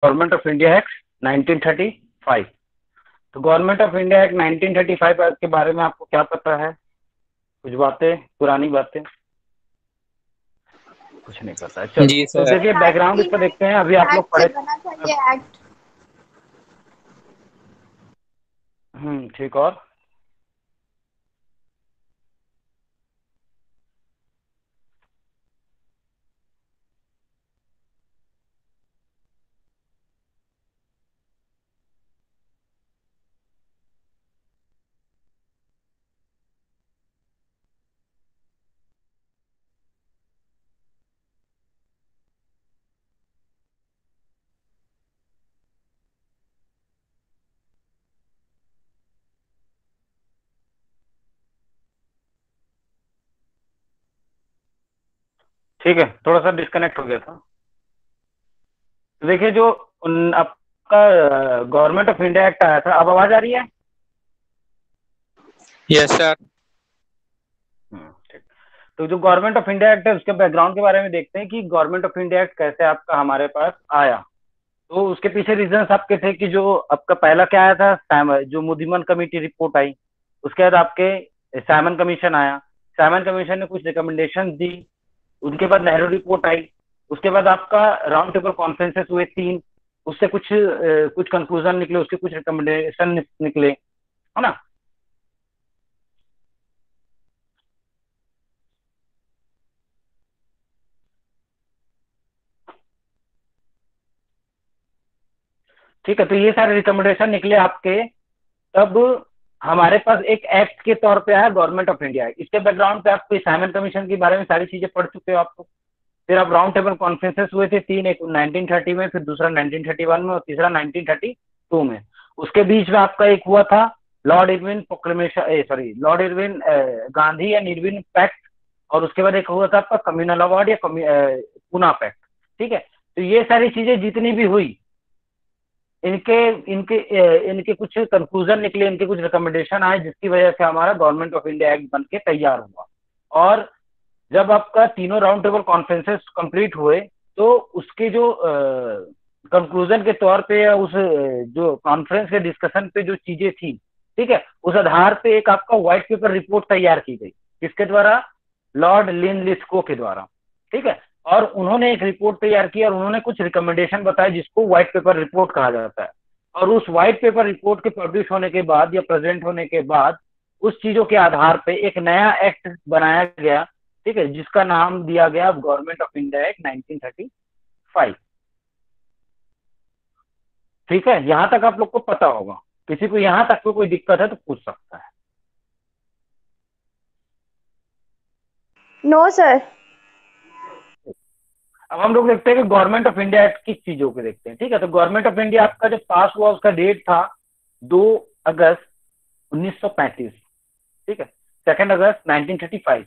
Government of India act 1935। तो government of India act 1935 के बारे में आपको क्या पता है? कुछ बातें, पुरानी बातें, कुछ नहीं पता है। चलो जी तो सर। देखिए बैकग्राउंड इस पर देखते हैं। अभी आप लोग एक्ट से पढ़े। बना था ये एक्ट। ठीक। और ठीक है, थोड़ा सा डिस्कनेक्ट हो गया था। तो देखिए जो आपका गवर्नमेंट ऑफ इंडिया एक्ट आया था, अब आवाज आ रही है? Yes sir. ठीक। तो जो गवर्नमेंट ऑफ इंडिया एक्ट है उसके बैकग्राउंड के बारे में देखते हैं कि गवर्नमेंट ऑफ इंडिया एक्ट कैसे आपका हमारे पास आया। तो उसके पीछे रीजंस आपके थे कि जो आपका पहला क्या आया था, जो मुदिमन कमेटी रिपोर्ट आई। उसके बाद आपके साइमन कमीशन आया। साइमन कमीशन ने कुछ रिकमेंडेशन दी। उनके बाद नेहरू रिपोर्ट आई। उसके बाद आपका राउंड टेबल कॉन्फ्रेंसेस हुए 3। उससे कुछ कंक्लूजन निकले, उसके कुछ रिकमेंडेशन निकले, है ना। ठीक है, तो ये सारे रिकमेंडेशन निकले आपके। तब हमारे पास एक एक्ट के तौर पे आया गवर्नमेंट ऑफ इंडिया। इसके बैकग्राउंड पे आप साइमन कमीशन के बारे में सारी चीजें पढ़ चुके हो आपको। फिर अब राउंड टेबल कॉन्फ्रेंसेस हुए थे 3, एक 1930 में, फिर दूसरा 1931 में और तीसरा 1932 में। उसके बीच में आपका एक हुआ था Lord Irwin proclamation, sorry Lord Irwin Gandhi and Irwin pact. और उसके बाद एक हुआ था आपका कम्युनल अवार्ड या पूना पैक्ट। ठीक है, तो ये सारी चीजें जितनी भी हुई, इनके इनके इनके कुछ कंक्लूजन निकले, इनके कुछ रिकमेंडेशन आए, जिसकी वजह से हमारा गवर्नमेंट ऑफ इंडिया एक्ट बन के तैयार हुआ। और जब आपका तीनों राउंड टेबल कॉन्फ्रेंसेस कंप्लीट हुए तो उसके जो कंक्लूजन के तौर पे या उस जो कॉन्फ्रेंस के डिस्कशन पे जो चीजें थी, ठीक है, उस आधार पे एक आपका व्हाइट पेपर रिपोर्ट तैयार की गई। किसके द्वारा? लॉर्ड लिनलिथगो के द्वारा। ठीक है, और उन्होंने एक रिपोर्ट तैयार की और उन्होंने कुछ रिकमेंडेशन बताए जिसको व्हाइट पेपर रिपोर्ट कहा जाता है। और उस व्हाइट पेपर रिपोर्ट के पब्लिश होने के बाद या प्रेजेंट होने के बाद उस चीजों के आधार पे एक नया एक्ट बनाया गया। ठीक है, जिसका नाम दिया गया गवर्नमेंट ऑफ इंडिया एक्ट 1935। ठीक है, यहां तक आप लोग को पता होगा। किसी को यहां तक कोई दिक्कत है तो पूछ सकता है। No sir. अब हम लोग देखते हैं कि गवर्नमेंट ऑफ इंडिया एक्ट किस चीजों के देखते हैं। ठीक है, तो गवर्नमेंट ऑफ इंडिया आपका जब पास हुआ उसका डेट था 2 अगस्त 1935। ठीक है, 2 अगस्त 1935।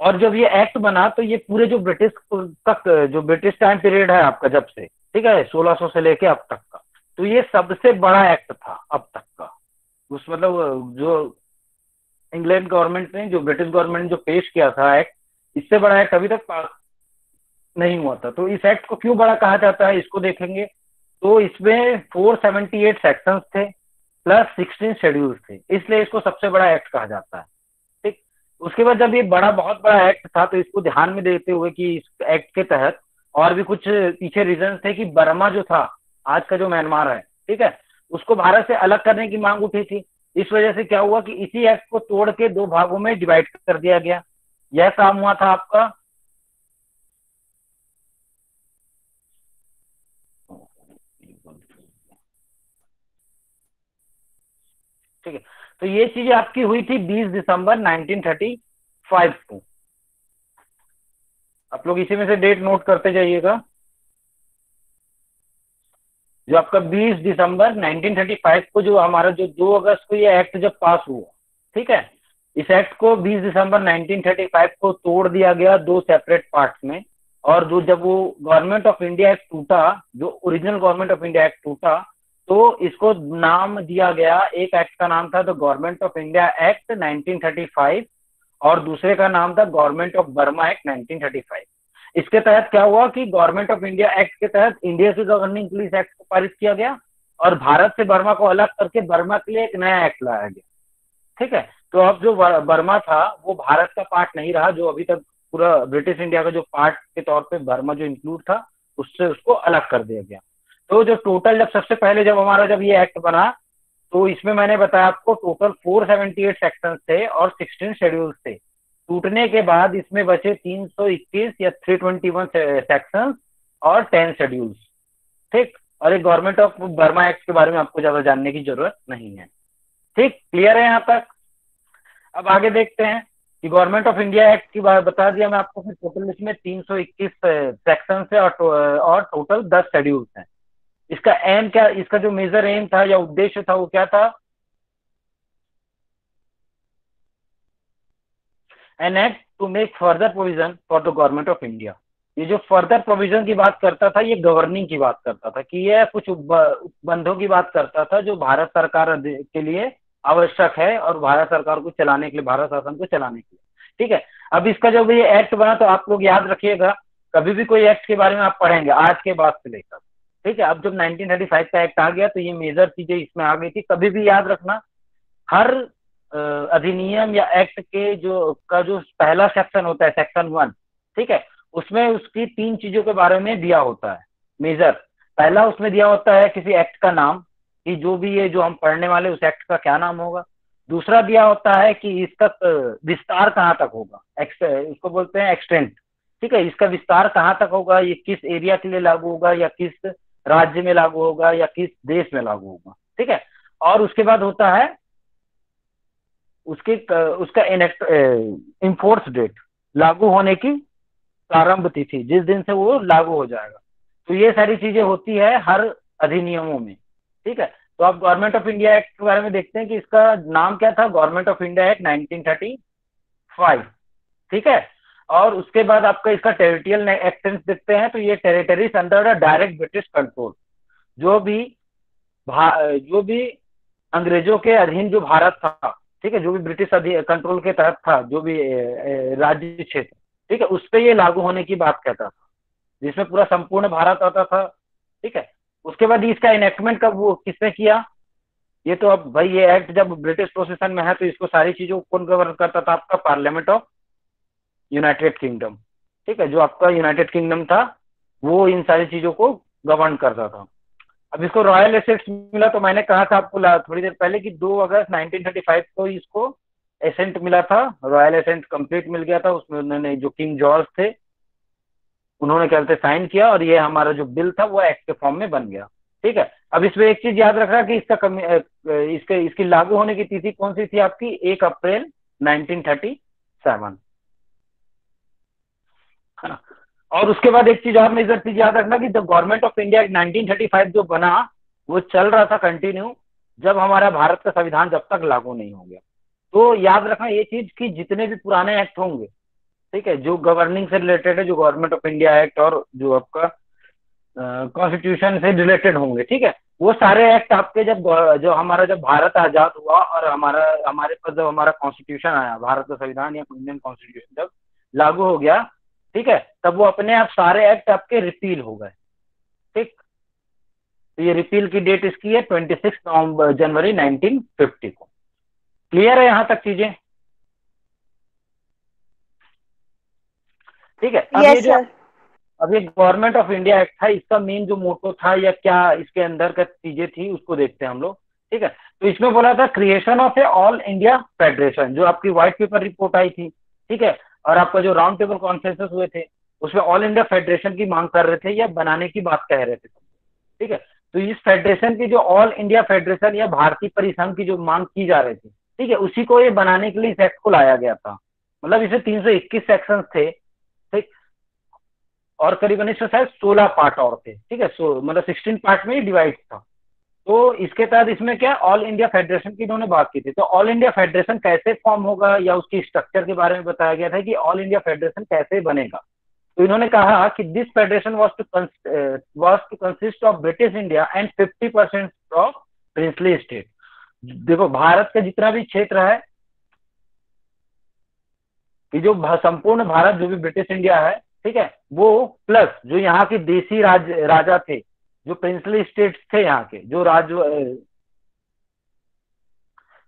और जब ये एक्ट बना तो ये पूरे जो ब्रिटिश तक, जो ब्रिटिश टाइम पीरियड है आपका जब से, ठीक है, 1600 से लेके अब तक का, तो ये सबसे बड़ा एक्ट था अब तक का। उस मतलब जो इंग्लैंड गवर्नमेंट ने, जो ब्रिटिश गवर्नमेंट ने जो पेश किया था एक्ट, इससे बड़ा एक्ट अभी तक पास नहीं हुआ था। तो इस एक्ट को क्यों बड़ा कहा जाता है इसको देखेंगे। तो इसमें 478 सेक्शंस थे प्लस 16 शेड्यूल्स थे, इसलिए इसको सबसे बड़ा एक्ट कहा जाता है। ठीक, उसके बाद जब ये बहुत बड़ा एक्ट था तो इसको ध्यान में देते हुए कि इस एक्ट के तहत और भी कुछ पीछे रीजन थे कि बर्मा जो था, आज का जो म्यांमार है, ठीक है, उसको भारत से अलग करने की मांग उठी थी। इस वजह से क्या हुआ कि इसी एक्ट को तोड़ के 2 भागों में डिवाइड कर दिया गया। यह काम हुआ था आपका। ठीक है, तो ये चीज आपकी हुई थी 20 दिसंबर 1935 को। आप लोग इसी में से डेट नोट करते जाइएगा। जो आपका 20 दिसंबर 1935 को, जो हमारा जो 2 अगस्त को ये एक्ट जब पास हुआ, ठीक है, इस एक्ट को 20 दिसंबर 1935 को तोड़ दिया गया 2 सेपरेट पार्ट्स में। और जो जब वो गवर्नमेंट ऑफ इंडिया एक्ट टूटा, जो original government of India act टूटा, तो इसको नाम दिया गया, एक एक्ट का नाम था the government of India act 1935 और दूसरे का नाम था गवर्नमेंट ऑफ बर्मा एक्ट 1935। इसके तहत क्या हुआ कि गवर्नमेंट ऑफ इंडिया एक्ट के तहत इंडिया की गवर्निंग पुलिस एक्ट को पारित किया गया और भारत से बर्मा को अलग करके बर्मा के लिए एक नया एक्ट लाया गया। ठीक है, तो अब जो बर्मा था वो भारत का पार्ट नहीं रहा, जो अभी तक पूरा ब्रिटिश इंडिया का जो पार्ट के तौर पे बर्मा जो इंक्लूड था उससे उसको अलग कर दिया गया। तो जो टोटल जब सबसे पहले जब हमारा जब ये एक्ट बना तो इसमें मैंने बताया आपको टोटल 478 सेक्शन थे और 16 शेड्यूल्स थे। टूटने के बाद इसमें बचे 321 या 321 सेक्शन और 10 शेड्यूल्स। ठीक, और एक गवर्नमेंट ऑफ बर्मा एक्ट के बारे में आपको ज्यादा जानने की जरूरत नहीं है। ठीक, क्लियर है यहाँ तक? अब आगे देखते हैं कि गवर्नमेंट ऑफ इंडिया एक्ट की बात बता दिया मैं आपको, फिर टोटल इसमें 321 सेक्शन है और टोटल 10 शेड्यूल्स हैं। इसका एम क्या, इसका जो मेजर एम था या उद्देश्य था वो क्या था? An act to make further provision for the government of India. ये जो फर्दर प्रोविजन की बात करता था ये गवर्निंग की बात करता था कि ये कुछ उपबंधों की बात करता था जो भारत सरकार के लिए आवश्यक है और भारत सरकार को चलाने के लिए, भारत शासन को चलाने के लिए। ठीक है, अब इसका जब ये एक्ट बना तो आप लोग याद रखिएगा, कभी भी कोई एक्ट के बारे में आप पढ़ेंगे आज के बाद से लेकर, ठीक है, अब जब 1935 का एक्ट आ गया तो ये मेजर चीजें इसमें आ गई थी। कभी भी याद रखना, हर अधिनियम या एक्ट के जो पहला सेक्शन होता है, सेक्शन 1, ठीक है, उसमें उसकी 3 चीजों के बारे में दिया होता है मेजर। पहला उसमें दिया होता है किसी एक्ट का नाम, कि जो भी ये जो हम पढ़ने वाले उस एक्ट का क्या नाम होगा। दूसरा दिया होता है कि इसका विस्तार कहाँ तक होगा, इसको बोलते हैं एक्सटेंट। ठीक है, इसका विस्तार कहाँ तक होगा, ये किस एरिया के लिए लागू होगा या किस राज्य में लागू होगा या किस देश में लागू होगा। ठीक है, और उसके बाद होता है उसका इन्फोर्स डेट, लागू होने की प्रारंभ तिथि, जिस दिन से वो लागू हो जाएगा। तो ये सारी चीजें होती है हर अधिनियमों में। ठीक है, तो आप गवर्नमेंट ऑफ इंडिया एक्ट के बारे में देखते हैं कि इसका नाम क्या था, गवर्नमेंट ऑफ इंडिया एक्ट 1935। ठीक है, और उसके बाद आपका इसका टेरिटोरियल एक्सटेंस देखते हैं तो ये territories under direct British control, जो भी अंग्रेजों के अधीन जो भारत था, ठीक है, जो भी ब्रिटिश कंट्रोल के तहत था, जो भी राज्य क्षेत्र, ठीक है, उस पर ये लागू होने की बात कहता था, जिसमें पूरा संपूर्ण भारत आता था। ठीक है, उसके बाद इसका इनेक्टमेंट कब वो किसने किया, ये तो अब भाई ये एक्ट जब ब्रिटिश पोजीशन में है तो इसको सारी चीजों को कौन गवर्न करता था, आपका पार्लियामेंट ऑफ यूनाइटेड किंगडम। ठीक है, जो आपका यूनाइटेड किंगडम था वो इन सारी चीजों को गवर्न करता था। अब इसको रॉयल एसेट्स मिला, तो मैंने कहा था आपको थोड़ी देर पहले कि 2 अगस्त 1935 को इसको एसेंट मिला था, रॉयल एसेंट कंप्लीट मिल गया था। उसमें उन्होंने जो किंग जॉर्ज थे उन्होंने क्या कहते साइन किया और ये हमारा जो बिल था वो एक्ट के फॉर्म में बन गया। ठीक है, अब इसमें एक चीज याद रखना कि इसकी लागू होने की तिथि कौन सी थी आपकी, 1 अप्रैल 1937। और उसके बाद एक चीज और मेजर चीज याद रखना कि जब गवर्नमेंट ऑफ इंडिया 1935 जो बना वो चल रहा था कंटिन्यू, जब हमारा भारत का संविधान जब तक लागू नहीं हो गया। तो याद रखना ये चीज कि जितने भी पुराने एक्ट होंगे, ठीक है, जो गवर्निंग से रिलेटेड है, जो गवर्नमेंट ऑफ इंडिया एक्ट और जो आपका कॉन्स्टिट्यूशन से रिलेटेड होंगे, ठीक है, वो सारे एक्ट आपके जब भारत आजाद हुआ और हमारे पास जब हमारा कॉन्स्टिट्यूशन आया, भारत का संविधान या इंडियन कॉन्स्टिट्यूशन जब लागू हो गया, ठीक है, तब वो अपने आप सारे एक्ट आपके रिपील हो गए। ठीक, तो ये रिपील की डेट इसकी है 26 जनवरी 1950 को। क्लियर है यहां तक चीजें? ठीक है, अब ये गवर्नमेंट ऑफ इंडिया एक्ट था, इसका मेन जो मोटो था या क्या इसके अंदर का चीजें थी उसको देखते हैं हम लोग। ठीक है, तो इसमें बोला था creation of A all India federation, जो आपकी व्हाइट पेपर रिपोर्ट आई थी, ठीक है, और आपका जो राउंड टेबल कॉन्फ्रेंसेस हुए थे उसमें ऑल इंडिया फेडरेशन की मांग कर रहे थे या बनाने की बात कह रहे थे। ठीक है, तो इस फेडरेशन की जो ऑल इंडिया फेडरेशन या भारतीय परिसंघ की जो मांग की जा रही थी, ठीक है, उसी को ये बनाने के लिए इस एक्ट को लाया गया था। मतलब इसे 321 सेक्शन थे, ठीक, और करीबन इसमें शायद 16 पार्ट और थे। ठीक है, मतलब 16 पार्ट में ही डिवाइड था। तो इसके तहत इसमें क्या ऑल इंडिया फेडरेशन की इन्होंने बात की थी। तो ऑल इंडिया फेडरेशन कैसे फॉर्म होगा या उसकी स्ट्रक्चर के बारे में बताया गया था कि ऑल इंडिया फेडरेशन कैसे बनेगा। तो इन्होंने कहा कि this federation was to consist of British India and 50% of princely state. देखो भारत का जितना भी क्षेत्र है, कि जो संपूर्ण भारत जो भी ब्रिटिश इंडिया है ठीक है, वो प्लस जो यहाँ के देसी राजा थे, जो प्रिंसली स्टेट्स थे यहाँ के, जो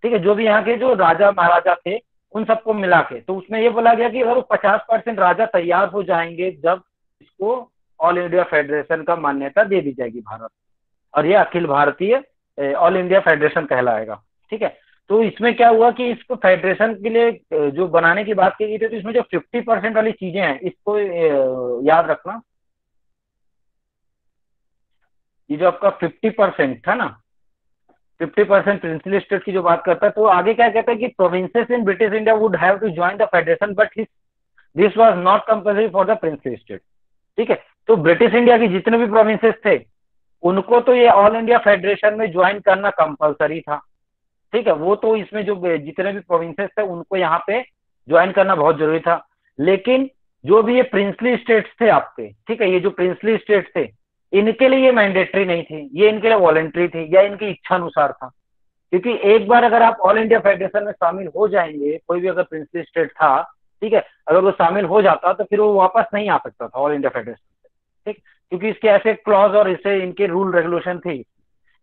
ठीक है, जो भी यहाँ के जो राजा महाराजा थे, उन सबको मिला के, तो उसमें ये बोला गया कि अगर 50% राजा तैयार हो जाएंगे जब इसको ऑल इंडिया फेडरेशन का मान्यता दे दी जाएगी भारत, और ये Akhil Bharatiya all India federation कहलाएगा। ठीक है, तो इसमें क्या हुआ कि इसको फेडरेशन के लिए जो बनाने की बात की गई थी, तो इसमें जो 50% वाली चीजें हैं इसको याद रखना। ये जो आपका 50% था ना, 50% प्रिंसली स्टेट की जो बात करता है, तो आगे क्या कहता है कि provinces in British India would have to join the federation but this was not compulsory for the princely state. ठीक है, तो ब्रिटिश इंडिया की जितने भी प्रोविंसेस थे उनको तो ये ऑल इंडिया फेडरेशन में ज्वाइन करना कंपलसरी था। ठीक है, वो तो इसमें जो जितने भी प्रोविंसेस थे उनको यहाँ पे ज्वाइन करना बहुत जरूरी था, लेकिन जो भी ये प्रिंसली स्टेट्स थे आपके, ठीक है, ये जो प्रिंसली स्टेट्स थे इनके लिए ये मैंडेटरी नहीं थी, ये इनके लिए वॉलेंट्री थी या इनकी इच्छा अनुसार था। क्योंकि एक बार अगर आप ऑल इंडिया फेडरेशन में शामिल हो जाएंगे, कोई भी अगर प्रिंसली स्टेट था, ठीक है, अगर वो शामिल हो जाता तो फिर वो वापस नहीं आ सकता था ऑल इंडिया फेडरेशन से। ठीक, क्योंकि इसके ऐसे क्लॉज और इससे इनके रूल रेगुलेशन थे।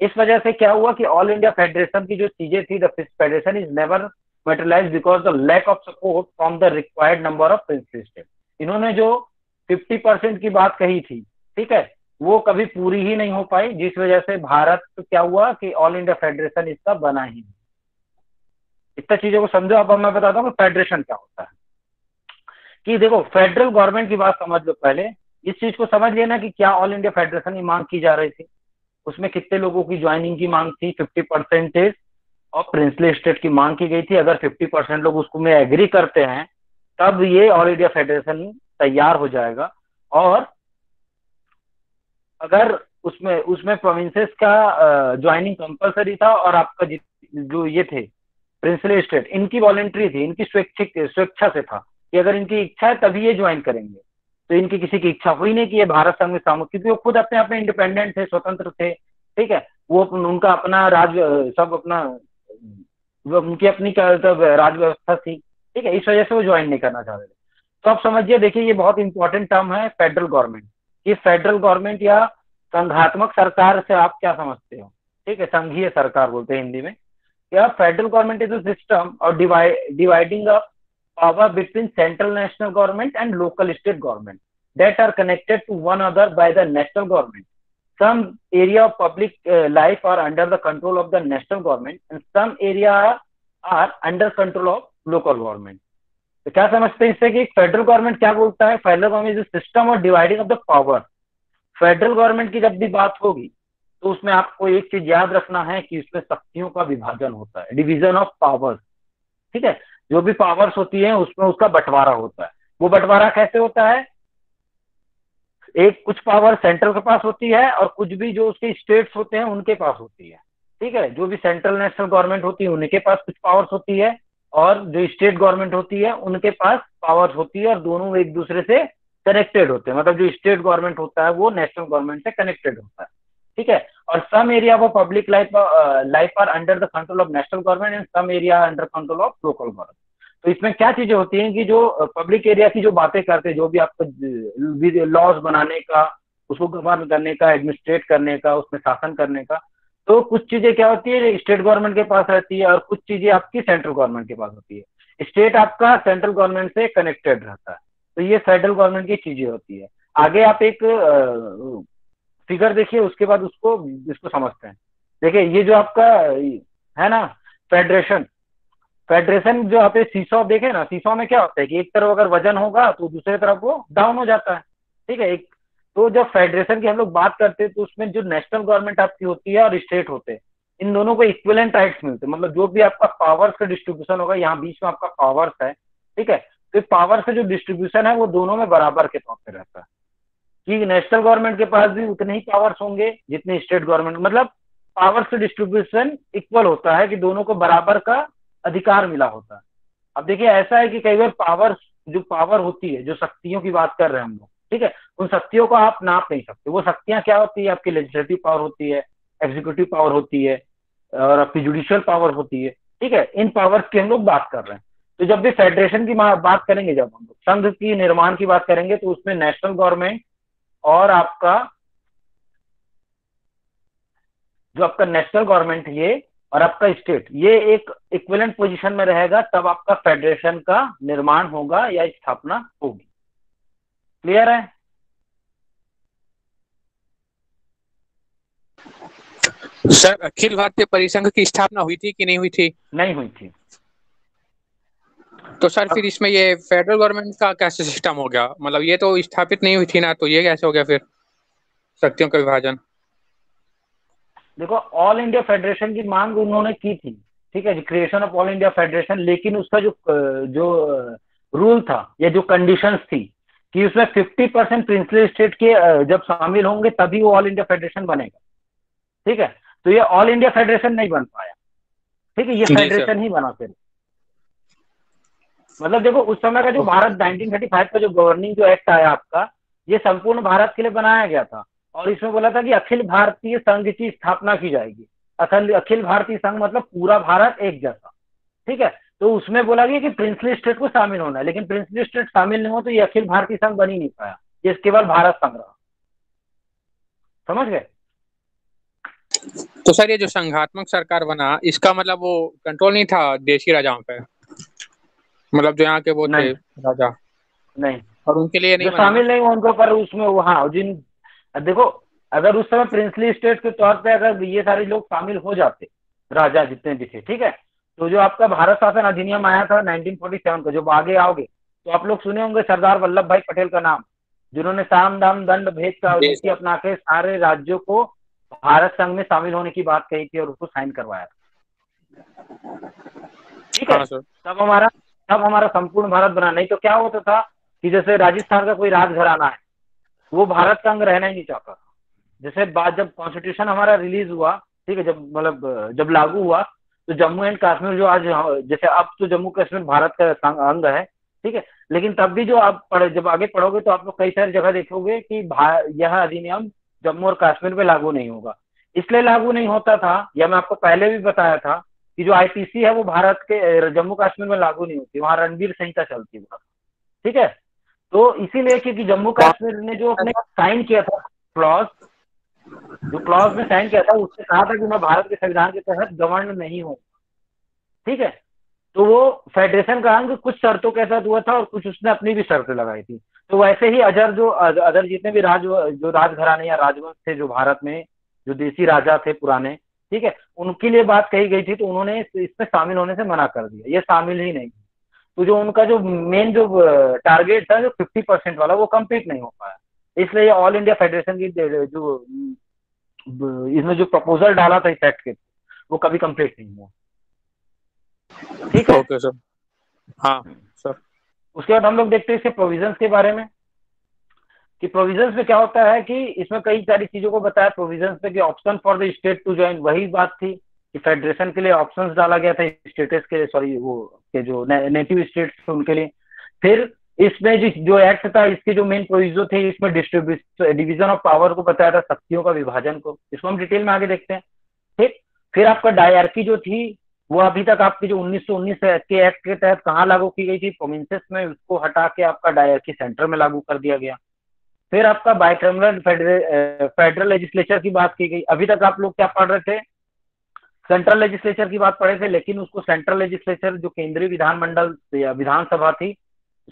इस वजह से क्या हुआ कि ऑल इंडिया फेडरेशन की जो चीजें थी, the federation is never materialised because the lack of support from the required number of princely state. इन्होंने जो 50% की बात कही थी, ठीक है, वो कभी पूरी ही नहीं हो पाई, जिस वजह से भारत तो क्या हुआ कि ऑल इंडिया फेडरेशन इसका बना ही नहीं। इतना चीजों को समझो। अब मैं बताता हूँ फेडरेशन क्या होता है। कि देखो, फेडरल गवर्नमेंट की बात समझ लो पहले, इस चीज को समझ लेना कि क्या ऑल इंडिया फेडरेशन की मांग की जा रही थी, उसमें कितने लोगों की ज्वाइनिंग की मांग थी, 50% और प्रिंसली स्टेट की मांग की गई थी। अगर 50% लोग उसको में एग्री करते हैं तब ये ऑल इंडिया फेडरेशन तैयार हो जाएगा। और अगर उसमें उसमें प्रोविंसेस का ज्वाइनिंग कंपलसरी था, और आपका जो ये थे प्रिंसली स्टेट, इनकी वॉलेंट्री थी, इनकी स्वेच्छा से था कि अगर इनकी इच्छा है तभी ये ज्वाइन करेंगे। तो इनकी किसी की इच्छा हुई नहीं कि ये भारत संघ में शामिल, क्योंकि वो खुद अपने अपने इंडिपेंडेंट थे, स्वतंत्र थे। ठीक है, वो उनका अपना सब अपना, उनकी अपनी राज व्यवस्था थी। ठीक है, इस वजह से वो ज्वाइन नहीं करना चाह रहे थे। तो आप समझिए, देखिए ये बहुत इंपॉर्टेंट टर्म है फेडरल गवर्नमेंट। कि फेडरल गवर्नमेंट या संघात्मक सरकार से आप क्या समझते हो? ठीक है, संघीय सरकार बोलते हैं हिंदी में। या federal government is a system और dividing up power between central national government and local state government that are connected to one another by the national government. Some area of public life are under the control of the national government and some area are under control of local government. तो क्या समझते हैं इससे कि federal government क्या बोलता है? Federal government is system और dividing of the power. Federal government की जब भी बात होगी तो उसमें आपको एक चीज याद रखना है कि उसमें शक्तियों का विभाजन होता है, डिवीजन ऑफ पावर्स। ठीक है, जो भी पावर्स होती है उसमें उसका बंटवारा होता है। वो बंटवारा कैसे होता है? एक कुछ पावर सेंट्रल के पास होती है और कुछ भी जो उसके स्टेट्स होते हैं उनके पास होती है। ठीक है, जो भी सेंट्रल नेशनल गवर्नमेंट होती है उनके पास कुछ पावर्स होती है, और जो स्टेट गवर्नमेंट होती है उनके पास पावर्स होती है, और दोनों एक दूसरे से कनेक्टेड होते हैं। मतलब जो स्टेट गवर्नमेंट होता है वो नेशनल गवर्नमेंट से कनेक्टेड होता है। ठीक है, और some area of public life are under the control of national government and some area under control of local government. तो इसमें क्या चीजें होती हैं कि जो पब्लिक एरिया की जो बातें करते हैं, जो भी आपको लॉज बनाने का, उसको गवर्न करने का, एडमिनिस्ट्रेट करने का, उसमें शासन करने का, तो कुछ चीजें क्या होती है स्टेट गवर्नमेंट के पास रहती है और कुछ चीजें आपकी सेंट्रल गवर्नमेंट के पास होती है। स्टेट आपका सेंट्रल गवर्नमेंट से कनेक्टेड रहता है। तो ये फेडरल गवर्नमेंट की चीजें होती है। आगे आप एक फिगर देखिए, उसके बाद इसको समझते हैं। देखिए ये जो आपका है ना फेडरेशन, जो आप सीसॉ देखे ना, सीसॉ में क्या होता है कि एक तरफ अगर वजन होगा तो दूसरी तरफ वो डाउन हो जाता है। ठीक है, एक तो जब फेडरेशन की हम लोग बात करते हैं तो उसमें जो नेशनल गवर्नमेंट आपकी होती है और स्टेट होते हैं, इन दोनों को इक्विवेलेंट राइट्स मिलते हैं। मतलब जो भी आपका पावर्स का डिस्ट्रीब्यूशन होगा, यहाँ बीच में आपका पावर्स है। ठीक है, तो पावर का जो डिस्ट्रीब्यूशन है वो दोनों में बराबर के तौर पर रहता है कि नेशनल गवर्नमेंट के पास भी उतने ही पावर्स होंगे जितने स्टेट गवर्नमेंट, मतलब पावर्स का डिस्ट्रीब्यूशन इक्वल होता है कि दोनों को बराबर का अधिकार मिला होता है। अब देखिए ऐसा है कि कई बार जो पावर होती है, जो शक्तियों की बात कर रहे हैं हम लोग, ठीक है, उन शक्तियों को आप नाप नहीं सकते। वो शक्तियां क्या होती है? आपकी लेजिस्लेटिव पावर होती है, एग्जीक्यूटिव पावर होती है, और आपकी जुडिशियल पावर होती है। ठीक है, इन पावर्स की हम लोग बात कर रहे हैं। तो जब भी फेडरेशन की बात करेंगे, जब हम लोग संघ की निर्माण की बात करेंगे, तो उसमें नेशनल गवर्नमेंट और आपका जो आपका नेशनल गवर्नमेंट ये और आपका स्टेट, ये एक इक्विवेलेंट पोजीशन में रहेगा, तब आपका फेडरेशन का निर्माण होगा या स्थापना होगी। क्लियर है? सर अखिल भारतीय परिसंघ की स्थापना हुई थी कि नहीं हुई थी? नहीं हुई थी। तो सर फिर इसमें ये फेडरल गवर्नमेंट का कैसे सिस्टम हो गया? मतलब ये तो स्थापित नहीं हुई थी ना, तो ये कैसे हो गया फिर शक्तियों का विभाजन? देखो, ऑल इंडिया फेडरेशन की मांग उन्होंने की थी, ठीक है, creation of all India federation, लेकिन उसका जो रूल था या जो कंडीशंस थी कि उसमें 50% प्रिंसली स्टेट के जब शामिल होंगे तभी वो ऑल इंडिया फेडरेशन बनेगा। ठीक है, तो ये ऑल इंडिया फेडरेशन नहीं बन पाया। ठीक है, ये जी सर। फेडरेशन ही बना फिर। मतलब देखो, उस समय का जो भारत 1935 का जो गवर्निंग जो एक्ट आया आपका, ये संपूर्ण भारत के लिए बनाया गया था, और इसमें बोला था कि अखिल भारतीय संघ की स्थापना की जाएगी। अखिल भारतीय संघ मतलब पूरा भारत एक जैसा। ठीक है, तो उसमें बोला गया कि प्रिंसली स्टेट को शामिल होना है, लेकिन प्रिंसली स्टेट शामिल नहीं हो तो ये अखिल भारतीय संघ बन ही नहीं पाया, ये केवल भारत संघ रहा। समझ गए? तो सर ये जो संघात्मक सरकार बना, इसका मतलब वो कंट्रोल नहीं था देशी राजाओं पे? मतलब जो यहाँ के वो थे नहीं, राजा, नहीं, और उनके लिए नहीं जो बना ना? शामिल नहीं हुआ उनको, पर उसमें वहाँ जिन, देखो, अगर उस समय प्रिंसली स्टेट के तौर पे अगर ये सारे लोग शामिल हो जाते, राजा जितने भी थे, ठीक है, तो जो आपका भारत शासन अधिनियम आया था 1947 का, जब आगे आओगे तो आप लोग सुने होंगे सरदार वल्लभ भाई पटेल का नाम, जिन्होंने साम दाम दंड भेद का जी नीति सर। अपना के सारे राज्यों को भारत संघ में शामिल होने की बात कही थी और उसको साइन करवाया था। ठीक है, हाँ सर। तब हमारा तब हमारा संपूर्ण भारत बना। नहीं तो क्या होता था कि जैसे राजस्थान का कोई राजघराना है, वो भारत का अंग रहना ही नहीं चाहता। जैसे बात जब कॉन्स्टिट्यूशन हमारा रिलीज हुआ, ठीक है, जब मतलब जब लागू हुआ, तो जम्मू एंड कश्मीर जो आज, जैसे अब तो जम्मू कश्मीर भारत का अंग है, ठीक है, लेकिन तब भी जो आप जब आगे पढ़ोगे तो आप लोग कई सारी जगह देखोगे कि यह अधिनियम जम्मू और कश्मीर पे लागू नहीं होगा। इसलिए लागू नहीं होता था, या मैं आपको पहले भी बताया था कि जो आईपीसी है वो भारत के जम्मू कश्मीर में लागू नहीं होती, वहां रणवीर संहिता चलती है। ठीक है, तो इसीलिए क्योंकि जम्मू कश्मीर ने जो अपने साइन किया था क्लॉज, जो क्लॉज में साइन किया था, उसने कहा था कि मैं भारत के संविधान के तहत गवर्न नहीं हूँ। ठीक है, तो वो फेडरेशन का अंग कुछ शर्तों के साथ हुआ था और कुछ उसने अपनी भी शर्तें लगाई थी। तो वैसे ही अदर जितने भी जो राजघराने या राजवंश थे जो भारत में, जो देसी राजा थे पुराने, ठीक है, उनके लिए बात कही गई थी, तो उन्होंने इसमें शामिल होने से मना कर दिया, ये शामिल ही नहीं। तो जो उनका जो मेन जो टारगेट था जो 50% वाला, वो कंप्लीट नहीं हो पाया। इसलिए ऑल इंडिया फेडरेशन की जो इसमें जो प्रपोजल डाला था इस एक्ट के, वो कभी कंप्लीट नहीं हुआ। ठीक है, ओके सर। हाँ सर। उसके बाद हम लोग देखते हैं इसके प्रोविजंस के बारे में, कि प्रोविजंस में क्या होता है कि इसमें कई सारी चीजों को बताया प्रोविजंस में, कि option for the state to join, वही बात थी कि फेडरेशन के लिए ऑप्शंस डाला गया था स्टेटस के, सॉरी वो के जो नेटिव स्टेट्स थे उनके लिए। फिर इसमें जो एक्ट था, इसके जो मेन प्रोविजन थे, इसमें डिवीजन ऑफ पावर को बताया था, शक्तियों का विभाजन को, इसको हम डिटेल में आगे देखते हैं। ठीक, फिर आपका डायरकी जो थी, वो अभी तक आपकी जो 1919 के एक्ट के तहत कहाँ लागू की गई थी, प्रोविंसेस में, उसको हटा के आपका डायरकी सेंटर में लागू कर दिया गया। फिर आपका बाइकैमरल फेडरल लेजिस्लेचर की बात की गई। अभी तक आप लोग क्या पढ़ रहे थे, सेंट्रल लेजिस्लेचर की बात पढ़े थे, लेकिन उसको सेंट्रल लेजिस्लेचर जो केंद्रीय विधानमंडल या विधानसभा थी,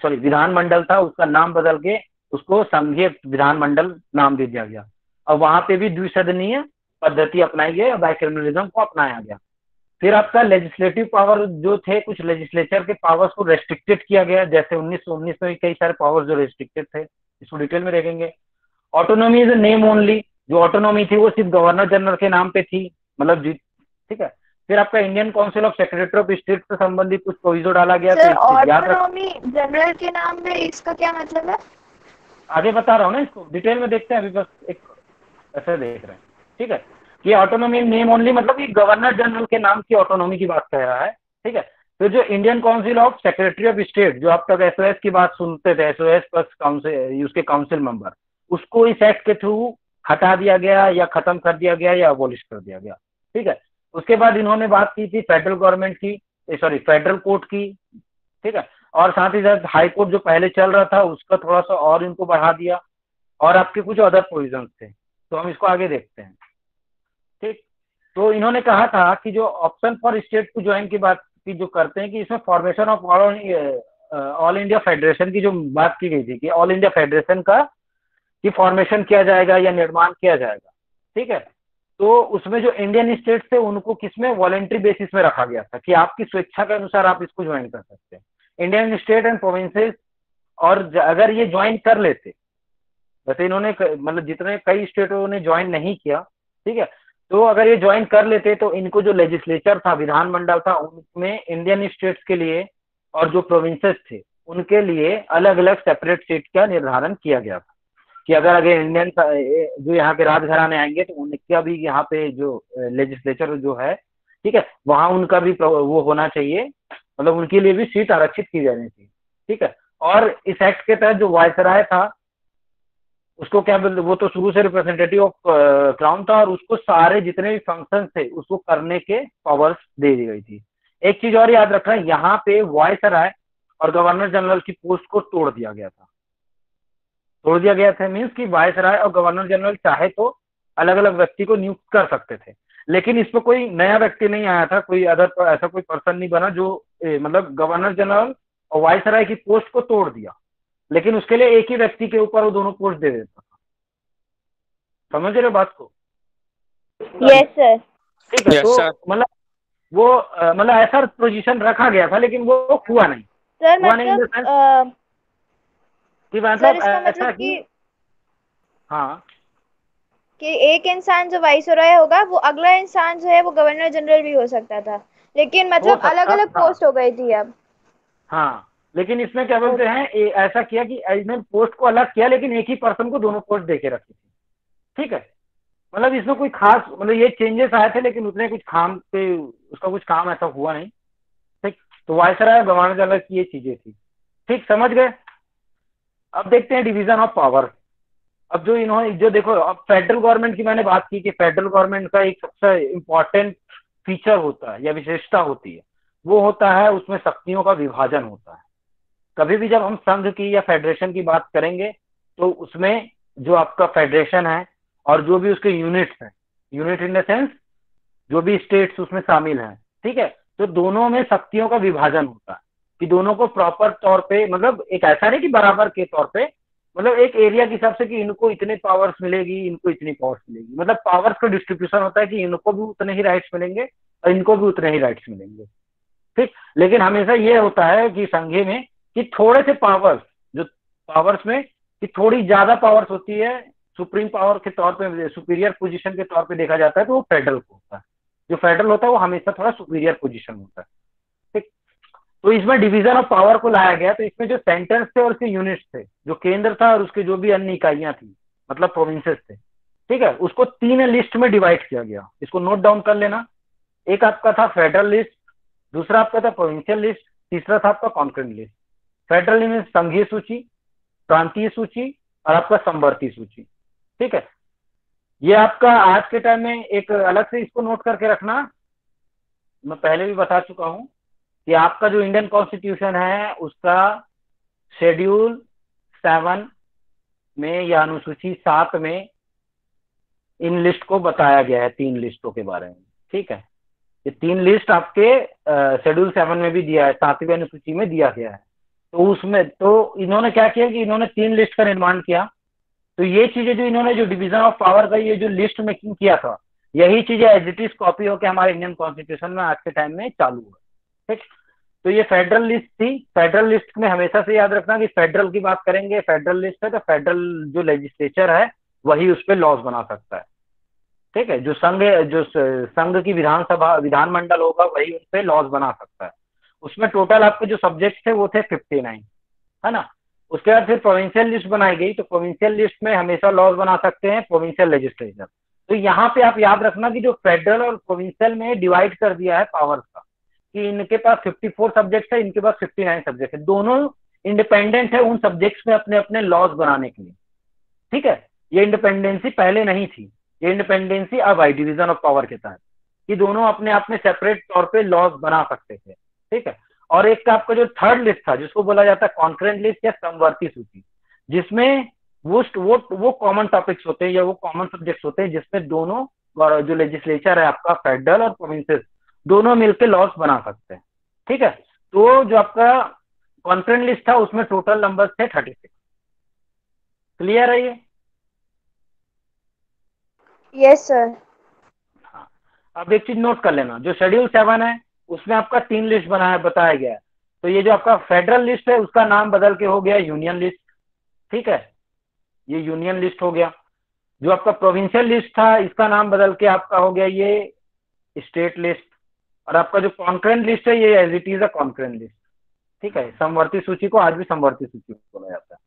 सॉरी विधानमंडल था, उसका नाम बदल के उसको संघीय विधानमंडल नाम दे दिया गया। और वहां पे भी द्विसदनीय पद्धति अपनाई गई और बाइकैमरलिज्म को अपनाया गया। फिर आपका लेजिस्लेटिव पावर जो थे, कुछ लेजिस्लेचर के पावर्स को रेस्ट्रिक्टेड किया गया, जैसे 1919 में कई सारे पावर्स जो रेस्ट्रिक्टेड थे, इसको डिटेल में देखेंगे। ऑटोनॉमी इज नेम ओनली, जो ऑटोनॉमी थी वो सिर्फ गवर्नर जनरल के नाम पे थी, मतलब ठीक है। फिर आपका Indian council of secretary of state से संबंधित कुछ प्रोविजो डाला गया। सर, तो याद रख, ऑटोनॉमी जनरल के नाम में इसका क्या मतलब है? आगे बता रहा हूँ ना, इसको डिटेल में देखते हैं, अभी बस एक ऐसे देख रहे हैं। ठीक है, कि ऑटोनॉमी नेम ओनली मतलब कि गवर्नर जनरल के नाम की ऑटोनॉमी की बात कर रहा है। ठीक है, फिर जो Indian council of secretary of state, जो आप तक एसओएस की बात सुनते थे, एसओएस प्लस काउंसिल, उसके काउंसिल मेंबर, उसको इस एक्ट के थ्रू हटा दिया गया या खत्म कर दिया गया या अबॉलिश कर दिया गया। ठीक है, उसके बाद इन्होंने बात की थी फेडरल गवर्नमेंट की, सॉरी फेडरल कोर्ट की, ठीक है। और साथ ही साथ हाई कोर्ट जो पहले चल रहा था उसका थोड़ा सा और इनको बढ़ा दिया, और आपके कुछ अदर प्रोविजन थे, तो हम इसको आगे देखते हैं। ठीक, तो इन्होंने कहा था कि जो option for state to join की बात की जो करते हैं कि इसमें formation of all India federation की जो बात की गई थी कि ऑल इंडिया फेडरेशन का कि फॉर्मेशन किया जाएगा या निर्माण किया जाएगा। ठीक है, तो उसमें जो इंडियन स्टेट्स थे उनको किसमें वॉलेंट्री बेसिस में रखा गया था कि आपकी स्वेच्छा के अनुसार आप इसको ज्वाइन कर सकते हैं, इंडियन स्टेट एंड प्रोविंसेस। और अगर ये ज्वाइन कर लेते, वैसे इन्होंने मतलब जितने कई स्टेटों ने ज्वाइन नहीं किया, ठीक है, तो अगर ये ज्वाइन कर लेते तो इनको जो लेजिस्लेचर था, विधानमंडल था, उनमें इंडियन स्टेट्स के लिए और जो प्रोविंसेस थे उनके लिए अलग अलग सेपरेट सीट का निर्धारण किया गया था कि अगर इंडियन जो यहाँ के राजघराने आएंगे तो उनका भी यहाँ पे जो लेजिस्लेचर जो है, ठीक है, वहां उनका भी वो होना चाहिए, मतलब उनके लिए भी सीट आरक्षित की जानी चाहिए। ठीक है, और इस एक्ट के तहत जो वायसराय था उसको क्या बोलते, वो तो शुरू से रिप्रेजेंटेटिव ऑफ क्राउन था और उसको सारे जितने भी फंक्शन थे उसको करने के पावर्स दे दी गई थी। एक चीज और याद रखना, यहाँ पे वायसराय और गवर्नर जनरल की पोस्ट को तोड़ दिया गया था। तोड़ दिया गया था मीन्स कि वायसराय और गवर्नर जनरल चाहे तो अलग अलग व्यक्ति को नियुक्त कर सकते थे, लेकिन इस पर कोई नया व्यक्ति नहीं आया था, कोई अदर ऐसा कोई पर्सन नहीं बना जो मतलब गवर्नर जनरल और वायसराय की पोस्ट को तोड़ दिया, लेकिन उसके लिए एक ही व्यक्ति के ऊपर वो दोनों पोस्ट दे देता था। समझ रहे हो बात को? Yes sir. ठीक है, Yes, तो sir. मतलब वो मतलब ऐसा पोजीशन रखा गया था, लेकिन वो हुआ नहीं। सर हुआ नहीं in the मतलब sense कि सर मतलब इसका ऐसा मतलब कि कि हाँ एक इंसान जो वाइसरॉय होगा वो अगला इंसान जो है वो गवर्नर जनरल भी हो सकता था, लेकिन हो मतलब अलग सकता अलग था। पोस्ट हो गई थी अब। हाँ, लेकिन इसमें क्या बोलते हैं ऐसा किया कि इसमें पोस्ट को अलग किया, लेकिन एक ही पर्सन को दोनों पोस्ट देके रखी थी। ठीक है, मतलब इसमें कोई खास मतलब ये चेंजेस आए थे, लेकिन उतने कुछ काम पे उसका कुछ काम ऐसा हुआ नहीं। ठीक, तो वायसराय गवर्नर जनरल की ये चीजें थी। ठीक, समझ गए? अब देखते हैं डिवीजन ऑफ पावर। अब जो इन्होंने जो देखो, अब फेडरल गवर्नमेंट की मैंने बात की कि फेडरल गवर्नमेंट का एक सबसे इम्पोर्टेंट फीचर होता है या विशेषता होती है, वो होता है उसमें शक्तियों का विभाजन होता है। कभी भी जब हम संघ की या फेडरेशन की बात करेंगे तो उसमें जो आपका फेडरेशन है और जो भी उसके यूनिट्स हैं, यूनिट इन द सेंस जो भी स्टेट्स उसमें शामिल हैं, ठीक है, तो दोनों में शक्तियों का विभाजन होता है कि दोनों को प्रॉपर तौर पे, मतलब एक ऐसा नहीं कि बराबर के तौर पे, मतलब एक एरिया के हिसाब से कि इनको इतने पावर्स मिलेगी, इनको इतनी पावर्स मिलेगी, मतलब पावर्स का डिस्ट्रीब्यूशन होता है कि इनको भी उतने ही राइट्स मिलेंगे और इनको भी उतने ही राइट्स मिलेंगे। ठीक, लेकिन हमेशा ये होता है कि संघीय में कि थोड़े से पावर्स, जो पावर्स में कि थोड़ी ज्यादा पावर्स होती है, सुप्रीम पावर के तौर पे, सुपीरियर पोजीशन के तौर पे देखा जाता है, तो वो फेडरल को होता है। जो फेडरल होता है वो हमेशा थोड़ा सुपीरियर पोजीशन होता है। ठीक, तो इसमें डिवीजन ऑफ पावर को लाया गया, तो इसमें जो सेंटर्स थे और उसके यूनिट्स थे, जो केंद्र था और उसके जो भी अन्य इकाइयां थी, मतलब प्रोविंसेस थे, ठीक है, उसको 3 लिस्ट में डिवाइड किया गया। इसको नोट डाउन कर लेना। एक आपका था फेडरल लिस्ट, दूसरा आपका था प्रोविंशियल लिस्ट, तीसरा था आपका कॉन्करेंट लिस्ट। फेडरल में संघीय सूची, प्रांतीय सूची और आपका संवर्ती सूची। ठीक है, ये आपका आज के टाइम में एक अलग से इसको नोट करके रखना, मैं पहले भी बता चुका हूं कि आपका जो इंडियन कॉन्स्टिट्यूशन है उसका शेड्यूल 7 में या अनुसूची 7 में इन लिस्ट को बताया गया है, 3 लिस्टों के बारे में। ठीक है, ये 3 लिस्ट आपके शेड्यूल 7 में भी दिया है, 7वीं अनुसूची में दिया गया है। तो उसमें तो इन्होंने क्या किया कि इन्होंने 3 लिस्ट का निर्माण किया। तो ये चीजें जो इन्होंने जो डिवीजन ऑफ पावर का ये जो लिस्ट मेकिंग किया था, यही चीजें एज इट इज कॉपी होकर हमारे इंडियन कॉन्स्टिट्यूशन में आज के टाइम में चालू है। ठीक, तो ये फेडरल लिस्ट थी। फेडरल लिस्ट में हमेशा से याद रखना कि फेडरल की बात करेंगे, फेडरल लिस्ट है तो फेडरल जो लेजिस्लेचर है वही उस पर लॉज बना सकता है। ठीक है, जो संघ की विधानसभा विधानमंडल होगा वही उस पर लॉज बना सकता है। उसमें टोटल आपके जो सब्जेक्ट थे वो थे 59, है ना। उसके बाद फिर प्रोविंशियल लिस्ट बनाई गई, तो प्रोविंशियल लिस्ट में हमेशा लॉज बना सकते हैं प्रोविंशियल लेजिस्लेचर। तो यहाँ पे आप याद रखना कि जो फेडरल और प्रोविंशियल में डिवाइड कर दिया है पावर्स का, कि इनके पास 54 सब्जेक्ट है, इनके पास 59 सब्जेक्ट है, दोनों इंडिपेंडेंट है उन सब्जेक्ट्स में अपने अपने लॉज बनाने के लिए। ठीक है, ये इंडिपेंडेंसी पहले नहीं थी, ये इंडिपेंडेंसी अब आई डिवीजन ऑफ पावर के तहत कि दोनों अपने आप में सेपरेट तौर पे लॉज बना सकते थे। ठीक है, और एक का आपका जो थर्ड लिस्ट था जिसको बोला जाता है कॉन्करेंट लिस्ट या समवर्ती सूची, जिसमें वो कॉमन टॉपिक्स होते हैं या वो कॉमन सब्जेक्ट्स होते हैं जिसमें दोनों जो लेजिस्लेचर है आपका फेडरल और प्रोविंसेस दोनों मिलकर लॉस बना सकते हैं। ठीक है, तो जो आपका कॉन्करेंट लिस्ट था उसमें टोटल नंबर थे 36। क्लियर है ये? Yes sir. हाँ, अब एक चीज नोट कर लेना, जो शेड्यूल 7 है उसमें आपका 3 लिस्ट बताया गया है। तो ये जो आपका फेडरल लिस्ट है उसका नाम बदल के हो गया यूनियन लिस्ट। ठीक है, ये यूनियन लिस्ट हो गया। जो आपका प्रोविंशियल लिस्ट था इसका नाम बदल के आपका हो गया ये स्टेट लिस्ट। और आपका जो कॉन्करेंट लिस्ट है ये as it is a concurrent list. ठीक है, समवर्ती सूची को आज भी समवर्ती सूची बोला जाता है।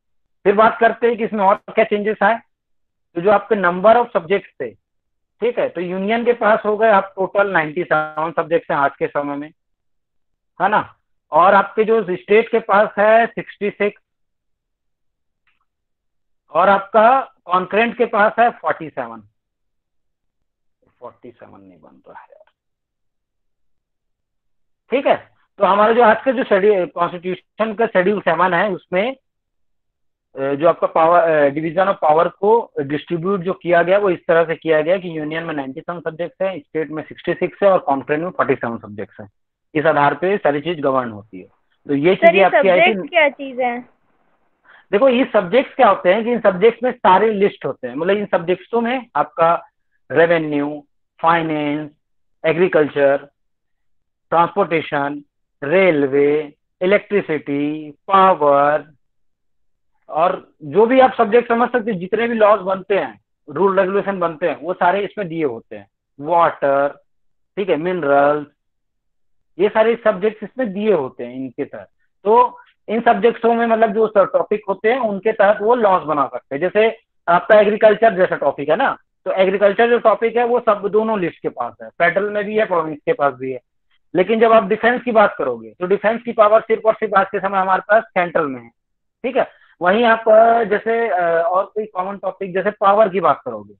फिर बात करते हैं कि इसमें और क्या चेंजेस आए। तो जो आपके नंबर ऑफ सब्जेक्ट थे, ठीक है, तो यूनियन के पास हो गए आप टोटल 97 सब्जेक्ट हैं आज के समय में, है ना। और आपके जो स्टेट के पास है 66, और आपका कॉन्करेंट के पास है 47 नहीं बन रहा है यार। ठीक है, तो हमारा जो आज का जो शेड्यूल कॉन्स्टिट्यूशन का शेड्यूल 7 है उसमें जो आपका पावर डिवीजन ऑफ पावर को डिस्ट्रीब्यूट जो किया गया वो इस तरह से किया गया कि यूनियन में 97 सब्जेक्ट्स हैं, स्टेट में 66 है और कॉन्करेंट में 47 सब्जेक्ट्स हैं। इस आधार पे सारी चीज गवर्न होती है। तो ये चीजें आपकी आई थी। क्या चीज है? देखो ये सब्जेक्ट्स क्या होते हैं कि इन सब्जेक्ट्स में सारे लिस्ट होते हैं, मतलब इन सब्जेक्ट्सों में आपका revenue, finance, agriculture, transportation, railway, electricity, power, और जो भी आप सब्जेक्ट समझ सकते हैं, जितने भी लॉज बनते हैं, रूल रेगुलेशन बनते हैं, वो सारे इसमें दिए होते हैं। वाटर, ठीक है, मिनरल्स, ये सारे सब्जेक्ट्स इसमें दिए होते हैं इनके तहत। तो इन सब्जेक्ट्सों में मतलब जो टॉपिक होते हैं उनके तहत वो लॉज बना सकते हैं। जैसे आपका एग्रीकल्चर जैसा टॉपिक है ना, तो एग्रीकल्चर जो टॉपिक है वो सब दोनों लिस्ट के पास है, फेडरल में भी है, प्रोविंस के पास भी है। लेकिन जब आप डिफेंस की बात करोगे तो डिफेंस की पावर सिर्फ और सिर्फ आज के समय हमारे पास सेंट्रल में है। ठीक है, वहीं आप जैसे और कोई कॉमन टॉपिक जैसे पावर की बात करोगे,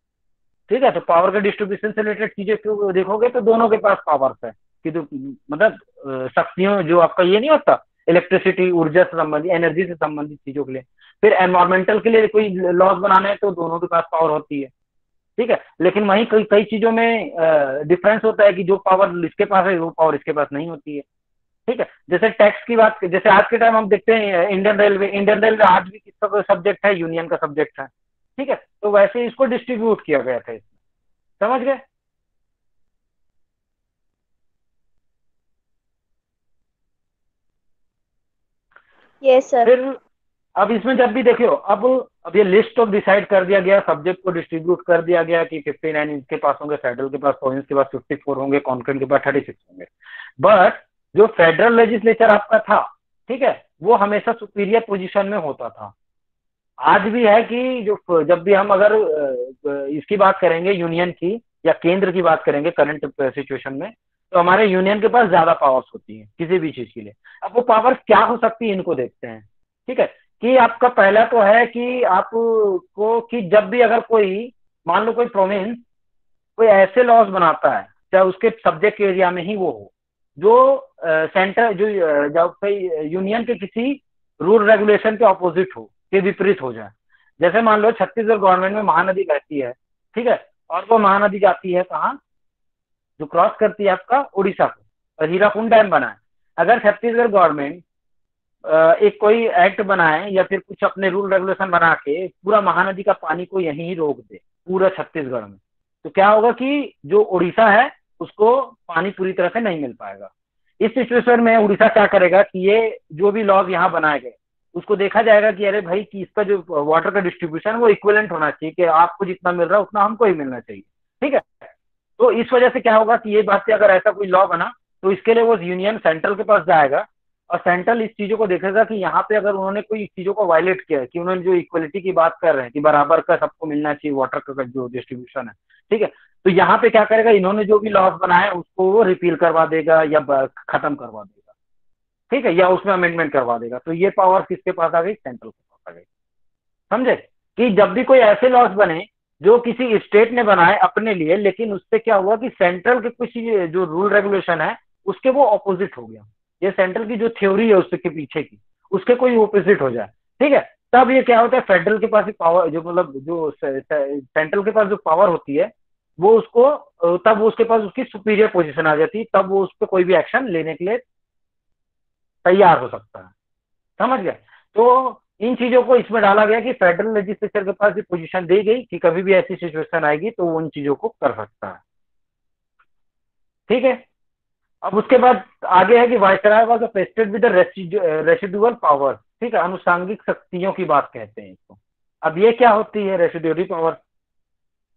ठीक है, तो पावर के डिस्ट्रीब्यूशन से रिलेटेड चीजें क्यों देखोगे तो दोनों के पास पावर्स है कि तो मतलब शक्तियों जो आपका ये नहीं होता इलेक्ट्रिसिटी, ऊर्जा से संबंधित, एनर्जी से संबंधित चीजों के लिए। फिर एनवायरमेंटल के लिए कोई लॉज बनाना है तो दोनों के पास पावर होती है। ठीक है, लेकिन वहीं कई कई चीजों में डिफरेंस होता है कि जो पावर इसके पास है वो पावर इसके पास नहीं होती है। ठीक है, जैसे टैक्स की बात, जैसे आज के टाइम हम देखते हैं इंडियन रेलवे आज भी किसका सब्जेक्ट है, यूनियन का सब्जेक्ट है। ठीक है, तो वैसे इसको डिस्ट्रीब्यूट किया गया था इसमें, समझ गए। Yes sir. फिर अब इसमें जब भी देखियो, अब ये लिस्ट ऑफ डिसाइड कर दिया गया, सब्जेक्ट को डिस्ट्रीब्यूट कर दिया गया कि 59 इनके पास होंगे, फेडरल के पास, प्रोविंस के पास 54 होंगे, कॉन्करेंट के पास 36 होंगे। बट जो फेडरल लेजिस्लेचर आपका था, ठीक है, वो हमेशा सुपीरियर पोजीशन में होता था। आज भी है कि जो जब भी हम अगर इसकी बात करेंगे यूनियन की या केंद्र की बात करेंगे करंट सिचुएशन में, तो हमारे यूनियन के पास ज्यादा पावर्स होती है किसी भी चीज के लिए। अब वो पावर्स क्या हो सकती है इनको देखते हैं। ठीक है, कि आपका पहला तो है कि आपको कि जब भी अगर कोई मान लो कोई प्रोविंस कोई ऐसे लॉज बनाता है, चाहे उसके सब्जेक्ट एरिया में ही वो हो, जो सेंटर जो जब कोई यूनियन के किसी रूल रेगुलेशन के ऑपोजिट हो, के विपरीत हो जाए। जैसे मान लो छत्तीसगढ़ गवर्नमेंट में महानदी बहती है, ठीक है, और वो महानदी जाती है कहाँ, जो क्रॉस करती है आपका उड़ीसा को, और हीराकुंड डैम बना है। अगर छत्तीसगढ़ गवर्नमेंट एक कोई एक्ट बनाए या फिर कुछ अपने रूल रेगुलेशन बना के पूरा महानदी का पानी को यहीं ही रोक दे पूरा छत्तीसगढ़ में, तो क्या होगा कि जो उड़ीसा है उसको पानी पूरी तरह से नहीं मिल पाएगा। इस सिचुएशन में उड़ीसा क्या करेगा कि ये जो भी लॉज यहाँ बनाए गए उसको देखा जाएगा कि अरे भाई कि इसका जो वाटर का डिस्ट्रीब्यूशन वो इक्विवेलेंट होना चाहिए, कि आपको जितना मिल रहा है उतना हमको ही मिलना चाहिए। ठीक है, तो इस वजह से क्या होगा कि ये बात से अगर ऐसा कोई लॉ बना तो इसके लिए वो यूनियन सेंट्रल के पास जाएगा, और सेंट्रल इस चीजों को देखेगा कि यहाँ पे अगर उन्होंने कोई चीजों को वायलेट किया है, कि उन्होंने जो इक्वलिटी की बात कर रहे हैं कि बराबर का सबको मिलना चाहिए वाटर का जो डिस्ट्रीब्यूशन है, ठीक है, तो यहाँ पे क्या करेगा, इन्होंने जो भी लॉज बनाया उसको वो रिपील करवा देगा या खत्म करवा देगा। ठीक है, या उसमें अमेंडमेंट करवा देगा। तो ये पावर किसके पास आ गई, सेंट्रल के पास आ गई। समझे कि जब भी कोई ऐसे लॉज बने जो किसी स्टेट ने बनाए अपने लिए, लेकिन उससे क्या हुआ कि सेंट्रल के कुछ जो रूल रेगुलेशन है उसके वो ऑपोजिट हो गया, ये सेंट्रल की जो थ्योरी है उसके पीछे की, उसके कोई ऑपोजिट हो जाए, ठीक है, तब ये क्या होता है, फेडरल के पास पावर, जो मतलब जो सेंट्रल के पास जो पावर होती है वो उसको तब वो उसके पास उसकी सुपीरियर पोजीशन आ जाती है, तब वो उस पर कोई भी एक्शन लेने के लिए तैयार हो सकता है। समझ गया? तो इन चीजों को इसमें डाला गया कि फेडरल लेजिस्लेचर के पास ये पोजीशन दी गई कि कभी भी ऐसी सिचुएशन आएगी तो वो उन चीजों को कर सकता है। ठीक है, अब उसके बाद आगे है कि viceroy was wasted with residual power. ठीक है, अनुषांगिक शक्तियों की बात कहते हैं इसको। अब ये क्या होती है? रेसिड्यूरी पावर,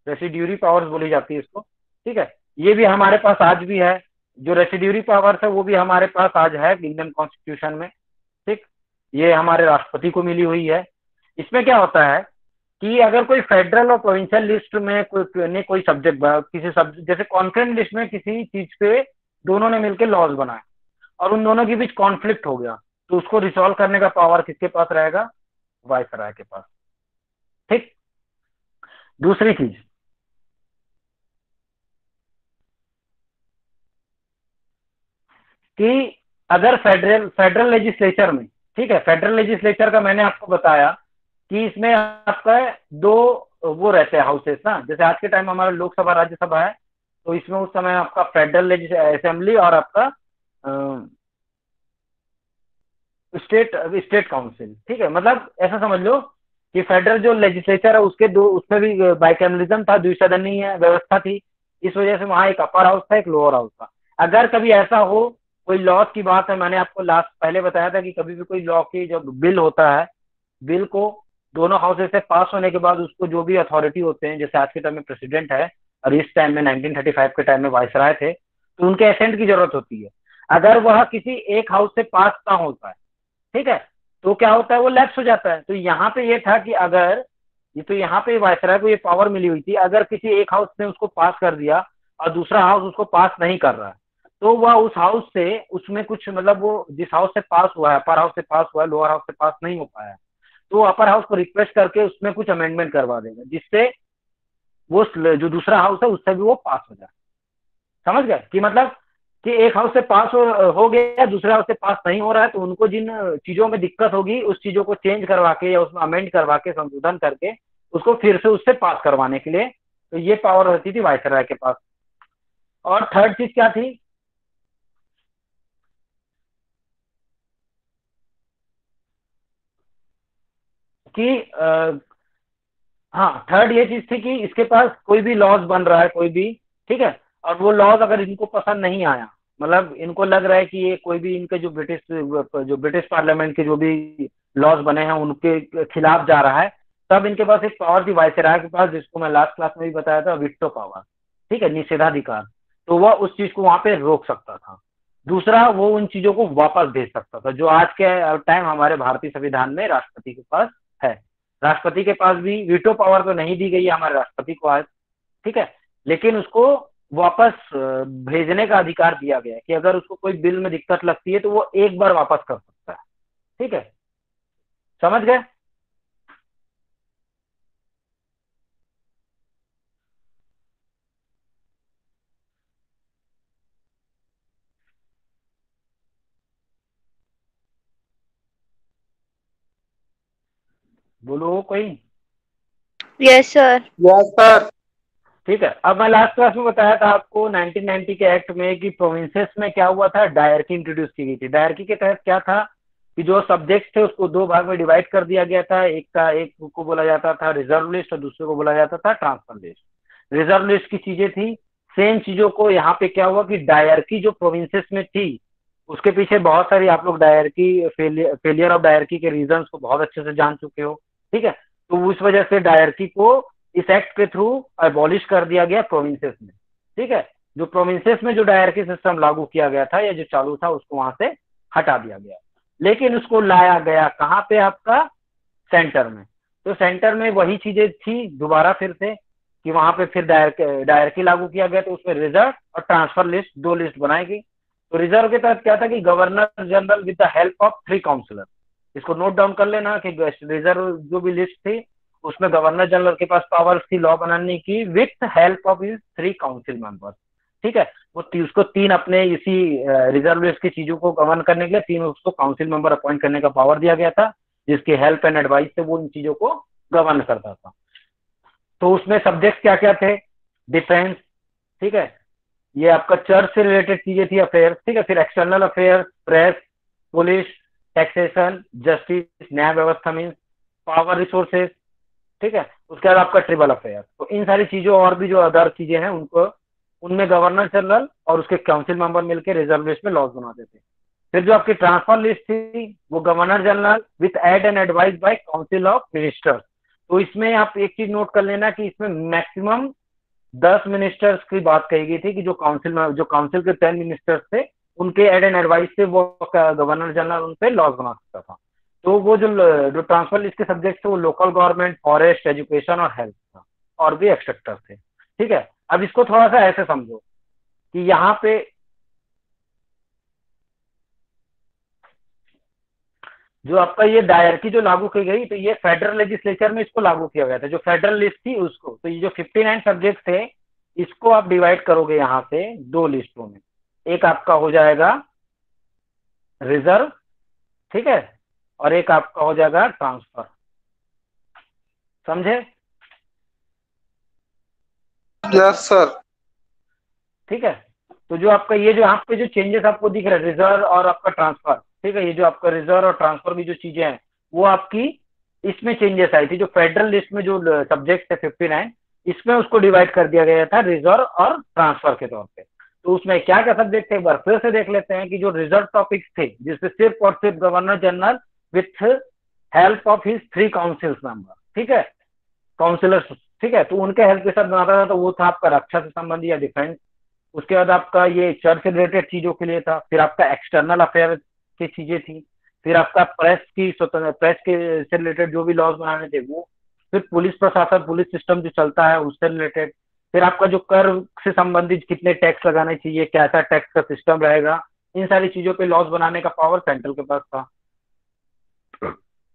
रेसिड्यूरी पावर्स बोली जाती है इसको। ठीक है, ये भी हमारे पास आज भी है, जो रेसिड्यूरी पावर्स है वो भी हमारे पास आज है इंडियन कॉन्स्टिट्यूशन में। ठीक, ये हमारे राष्ट्रपति को मिली हुई है। इसमें क्या होता है कि अगर कोई फेडरल और प्रोविंशियल लिस्ट में कोई सब्जेक्ट किसी सब्जेक्ट, जैसे कॉन्करेंट लिस्ट में किसी चीज पे दोनों ने मिलकर लॉज बनाए और उन दोनों के बीच कॉन्फ्लिक्ट हो गया, तो उसको रिसॉल्व करने का पावर किसके पास रहेगा? वायसराय के पास। ठीक, दूसरी चीज कि अगर फेडरल लेजिस्लेचर में, ठीक है, फेडरल लेजिस्लेचर का मैंने आपको बताया कि इसमें आपका दो वो रहते हैं हाउसेस ना, जैसे आज के टाइम हमारा लोकसभा राज्यसभा है, तो इसमें उस समय आपका फेडरल असेंबली और आपका स्टेट काउंसिल। ठीक है, मतलब ऐसा समझ लो कि फेडरल जो लेजिस्लेचर है उसके दो, उसमें भी बाइकैमरलिज्म था, द्विसदनीय व्यवस्था थी, इस वजह से वहां एक अपर हाउस था, एक लोअर हाउस था। अगर कभी ऐसा हो, कोई लॉ की बात है, मैंने आपको लास्ट पहले बताया था कि कभी भी कोई लॉ की जब बिल होता है, बिल को दोनों हाउसेस से पास होने के बाद उसको जो भी अथॉरिटी होते हैं, जैसे आज के टाइम में प्रेसिडेंट है और इस टाइम में 1935 के टाइम में वायसराय थे, तो उनके एसेंट की जरूरत होती है। अगर वह किसी एक हाउस से पास ना होता है, ठीक है, तो क्या होता है, वो लैप्स हो जाता है। तो यहाँ पे ये था कि अगर ये, तो यहाँ पे वायसराय को ये पावर मिली हुई थी, अगर किसी एक हाउस ने उसको पास कर दिया और दूसरा हाउस उसको पास नहीं कर रहा है, तो वह उस हाउस से, उसमें कुछ मतलब वो जिस हाउस से पास हुआ है, अपर हाउस से पास हुआ है, लोअर हाउस से पास नहीं हो पाया है, तो अपर हाउस को रिक्वेस्ट करके उसमें कुछ अमेंडमेंट करवा देगा, जिससे वो जो दूसरा हाउस है उससे भी वो पास हो जाए। समझ गए? कि मतलब कि एक हाउस से पास हो गया, दूसरे हाउस से पास नहीं हो रहा है, तो उनको जिन चीजों में दिक्कत होगी उस चीजों को चेंज करवा के या उसमें अमेंड करवा के, संशोधन करके उसको फिर से उससे पास करवाने के लिए, तो ये पावर रहती थी वायसराय के पास। और थर्ड चीज क्या थी? कि हाँ, थर्ड ये चीज थी कि इसके पास कोई भी लॉज बन रहा है, कोई भी, ठीक है, और वो लॉज अगर इनको पसंद नहीं आया, मतलब इनको लग रहा है कि ये कोई भी इनके जो ब्रिटिश पार्लियामेंट के जो भी लॉज बने हैं उनके खिलाफ जा रहा है, तब इनके पास एक पावर थी वायसराय के पास, जिसको मैं लास्ट क्लास में भी बताया था, विट्टो पावर। ठीक है, निषेधाधिकार। तो वह उस चीज को वहां पे रोक सकता था। दूसरा, वो उन चीजों को वापस भेज सकता था, जो आज के टाइम हमारे भारतीय संविधान में राष्ट्रपति के पास है। राष्ट्रपति के पास भी वीटो पावर तो नहीं दी गई है हमारे राष्ट्रपति को आज, ठीक है, लेकिन उसको वापस भेजने का अधिकार दिया गया है कि अगर उसको कोई बिल में दिक्कत लगती है तो वो एक बार वापस कर सकता है। ठीक है, समझ गए? बोलो कोई। Yes sir. Yes sir. ठीक है, अब मैं लास्ट क्लास में बताया था आपको 1990 के एक्ट में कि प्रोविंसेस में क्या हुआ था, डायरकी इंट्रोड्यूस की गई थी। डायरकी के तहत क्या था कि जो सब्जेक्ट थे उसको दो भाग में डिवाइड कर दिया गया था। एक को बोला जाता था रिजर्व लिस्ट और दूसरे को बोला जाता था ट्रांसफर लिस्ट। रिजर्व लिस्ट की चीजें थी, सेम चीजों को यहाँ पे क्या हुआ कि डायरकी जो प्रोविंसेस में थी, उसके पीछे बहुत सारी आप लोग डायरकी फेलियर ऑफ डायरकी के रीजन को बहुत अच्छे से जान चुके हो। ठीक है, तो उस वजह से डायरकी को इस एक्ट के थ्रू अबॉलिश कर दिया गया प्रोविंसेस में। ठीक है, जो प्रोविंसेस में जो डायरकी सिस्टम लागू किया गया था या जो चालू था उसको वहां से हटा दिया गया, लेकिन उसको लाया गया कहाँ पे? आपका सेंटर में। तो सेंटर में वही चीजें थी दोबारा फिर से कि वहां पे फिर डायरकी लागू किया गया, तो उसमें रिजर्व और ट्रांसफर लिस्ट, दो लिस्ट बनाई गई। तो रिजर्व के तहत क्या था कि governor general with the help of 3 councillor, इसको नोट डाउन कर लेना कि रिजर्व जो भी लिस्ट थी उसमें गवर्नर जनरल के पास पावर थी लॉ बनाने की with help of his 3 council members. ठीक है। उसको तीन अपने इसी रिजर्व लिस्ट की चीजों को गवर्न करने के लिए तीन उसको काउंसिल मेंबर अपॉइंट करने का पावर दिया गया था, जिसकी हेल्प एंड एडवाइस से वो इन चीजों को गवर्न करता था। तो उसमें सब्जेक्ट क्या क्या थे? डिफेंस, ठीक है, ये आपका चर्च से रिलेटेड चीजें थी, अफेयर, ठीक है। फिर external affair, press, police, taxation, justice, न्याय व्यवस्था मीन पावर रिसोर्सेज, ठीक है। उसके बाद आपका ट्रिबल अफेयर। तो इन सारी चीजों और भी जो अदर चीजें हैं उनको उनमें गवर्नर जनरल और उसके काउंसिल मेंबर मिलकर रिजर्व लिस्ट में लॉज बनाते थे। फिर जो आपकी ट्रांसफर लिस्ट थी वो governor general with aid and advice by council of ministers. तो इसमें आप एक चीज नोट कर लेना कि इसमें मैक्सिमम 10 मिनिस्टर्स की बात कही गई थी कि जो काउंसिल के 10 मिनिस्टर्स थे उनके एड एंड एडवाइस से वो गवर्नर जनरल उन पे लॉज बना सकता था। तो वो जो ट्रांसफर लिस्ट के सब्जेक्ट थे वो लोकल गवर्नमेंट, फॉरेस्ट, एजुकेशन और हेल्थ था, और भी एक्सेक्टर थे, ठीक है। अब इसको थोड़ा सा ऐसे समझो कि यहाँ पे जो आपका ये डायरकी जो लागू की गई, तो ये फेडरल लेजिस्लेचर में इसको लागू किया गया था, जो फेडरल लिस्ट थी उसको। तो ये जो 59 सब्जेक्ट थे इसको आप डिवाइड करोगे यहाँ से दो लिस्टों में। एक आपका हो जाएगा रिजर्व, ठीक है, और एक आपका हो जाएगा ट्रांसफर। समझे? Yes sir. ठीक है। तो जो आपका ये जो यहाँ पे जो चेंजेस आपको दिख रहे हैं रिजर्व और आपका ट्रांसफर, ठीक है, ये जो आपका रिजर्व और ट्रांसफर में जो चीजें हैं वो आपकी इसमें चेंजेस आई थी। जो फेडरल लिस्ट में जो सब्जेक्ट थे 59 इसमें उसको डिवाइड कर दिया गया था रिजर्व और ट्रांसफर के तौर पे। तो उसमें क्या क्या सब्जेक्ट थे एक बार फिर से देख लेते हैं कि जो रिजर्व टॉपिक्स थे जिससे सिर्फ और सिर्फ governor general with help of his 3 councils member, ठीक है, काउंसिलर्स, ठीक है, तो उनके हेल्प के साथ बनाता था। तो वो था आपका रक्षा से संबंधी या डिफेंस। उसके बाद आपका ये चर्च से रिलेटेड चीजों के लिए था। फिर आपका एक्सटर्नल अफेयर की चीजें थी। फिर आपका प्रेस की स्वतंत्र, प्रेस के से रिलेटेड जो भी लॉज बनाने थे वो। फिर पुलिस प्रशासन, पुलिस सिस्टम जो चलता है उससे रिलेटेड। फिर आपका जो कर से संबंधित कितने टैक्स लगाने चाहिए, कैसा टैक्स का सिस्टम रहेगा, इन सारी चीजों पे लॉज बनाने का पावर सेंट्रल के पास था।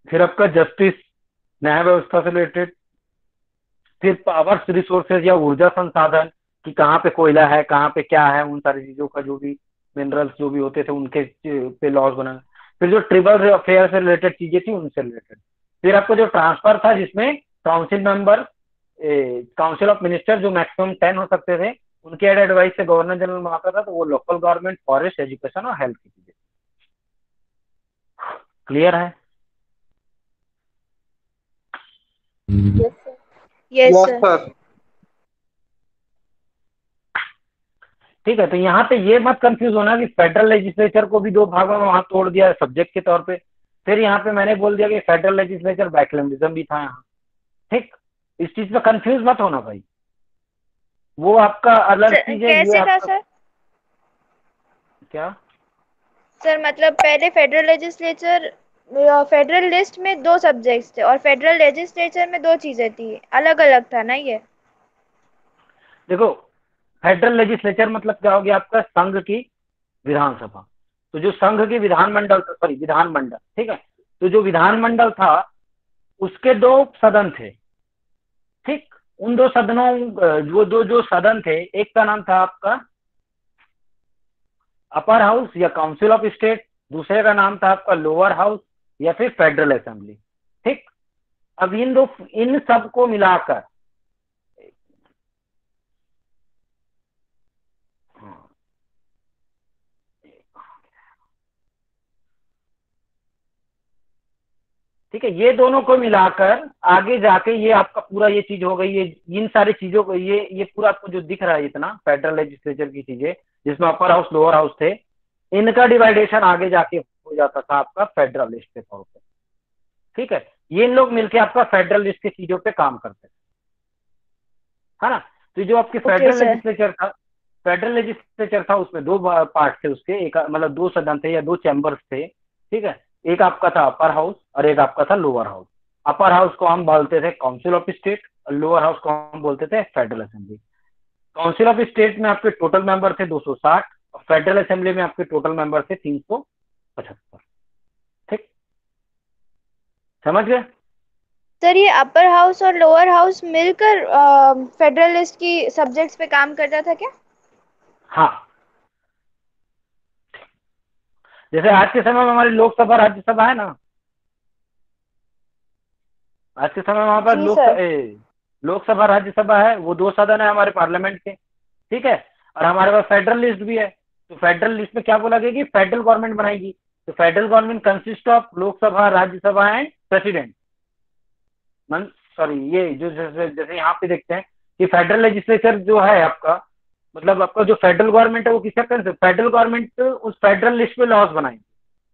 फिर आपका जस्टिस, न्याय व्यवस्था से रिलेटेड। फिर पावर्स रिसोर्सेज या ऊर्जा संसाधन कि कहाँ पे कोयला है, कहाँ पे क्या है, उन सारी चीजों का जो भी मिनरल्स जो भी होते थे उनके पे लॉज बना। फिर जो ट्रिबल अफेयर से रिलेटेड चीजें थी उनसे रिलेटेड। फिर आपको जो ट्रांसफर था जिसमें council member, council of minister जो मैक्सिमम 10 हो सकते थे उनके एडवाइस से गवर्नर जनरल बनाता था। तो वो लोकल गवर्नमेंट, फॉरेस्ट, एजुकेशन और हेल्थ की चीजें। क्लियर है? Yes sir. ठीक है। तो यहाँ पे ये मत कंफ्यूज होना कि फेडरल लेजिस्लेचर को भी दो भागों में वहां तोड़ दिया सब्जेक्ट के तौर पे। फिर यहाँ पे मैंने बोल दिया कि फेडरल लेजिस्लेचर बाइकलमिज्म भी था यहाँ। ठीक, इस चीज पे कंफ्यूज मत होना भाई, वो आपका अलग चीज है, ये कैसे था आपका सर? क्या। सर मतलब पहले फेडरल लेजिस्लेचर, फेडरल लिस्ट में 2 सब्जेक्ट्स थे और फेडरल लेजिस्लेचर में 2 चीजें थी, अलग अलग था ना ये? देखो, फेडरल लेजिस्लेचर मतलब क्या हो गया आपका संघ की विधानसभा। तो जो संघ की विधानमंडल, सॉरी विधानमंडल, ठीक है, तो जो विधानमंडल था उसके 2 सदन थे। ठीक, उन 2 सदनों, वो दो जो सदन थे, एक का नाम था आपका अपर हाउस या काउंसिल ऑफ स्टेट, दूसरे का नाम था आपका लोअर हाउस या फिर फेडरल असेंबली। ठीक, अब इन सब को मिलाकर ठीक है, ये दोनों को मिलाकर आगे जाके ये आपका पूरा ये चीज हो गई। ये इन सारी चीजों को ये पूरा आपको जो दिख रहा है इतना फेडरल लेजिस्लेचर की चीजें जिसमें अपर हाउस, लोअर हाउस थे, इनका डिवाइडेशन आगे जाके हो जाता था आपका फेडरल लिस्ट के तौर पे। ठीक है, ये इन लोग मिलके आपका फेडरल लिस्ट की चीजों पे काम करते थे, है ना। तो जो आपकी फेडरल लेजिस्लेचर था, उसमें 2 पार्ट थे उसके, एक मतलब 2 सदन थे या 2 चैम्बर्स थे। ठीक है, एक आपका था अपर हाउस और एक आपका था लोअर हाउस। अपर हाउस को हम बोलते थे काउंसिल ऑफ स्टेट और लोअर हाउस को हम बोलते थे federal assembly. Council of state में आपके टोटल मेंबर थे 260 और फेडरल असेंबली में आपके टोटल मेंबर थे 375। ठीक, समझ गए? सर ये अपर हाउस और लोअर हाउस मिलकर फेडरल लिस्ट की सब्जेक्ट्स पे काम करता था क्या? हाँ, जैसे आज के समय में हमारी लोकसभा राज्यसभा है ना, आज के समय में वहां पर जी सर। लोकसभा राज्यसभा है, वो दो सदन है हमारे पार्लियामेंट के, ठीक है। और हमारे पास फेडरल लिस्ट भी है। तो फेडरल लिस्ट में क्या बोला गया कि फेडरल गवर्नमेंट बनाएगी। तो federal government consist of Lok Sabha, Rajya Sabha and president. Sorry, ये जो जैसे जैसे यहाँ पे देखते हैं कि फेडरल लेजिस्लेचर जो है आपका, मतलब आपका जो फेडरल गवर्नमेंट है वो किसका कंसिस्ट, फेडरल गवर्नमेंट उस फेडरल लिस्ट में लॉज बनाएंगे।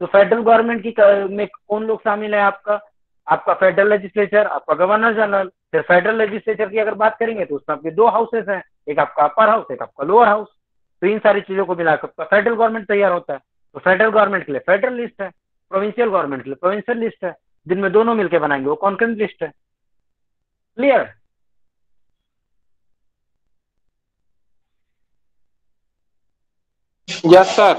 तो फेडरल गवर्नमेंट की में कौन लोग शामिल है आपका, आपका फेडरल लेजिस्लेचर, आपका गवर्नर जनरल। फिर फेडरल लेजिस्लेचर की अगर बात करेंगे तो उसमें आपके दो हाउसेस हैं, एक आपका अपर हाउस, एक आपका लोअर हाउस। तो इन सारी चीजों को मिलाकर आपका फेडरल गवर्नमेंट तैयार होता है। तो फेडरल गवर्नमेंट के लिए फेडरल लिस्ट है, प्रोविंशियल गवर्नमेंट के लिए प्रोविंशियल लिस्ट है, जिनमें दोनों मिलकर बनाएंगे वो कॉन्करेंट लिस्ट है। क्लियर? Yes sir.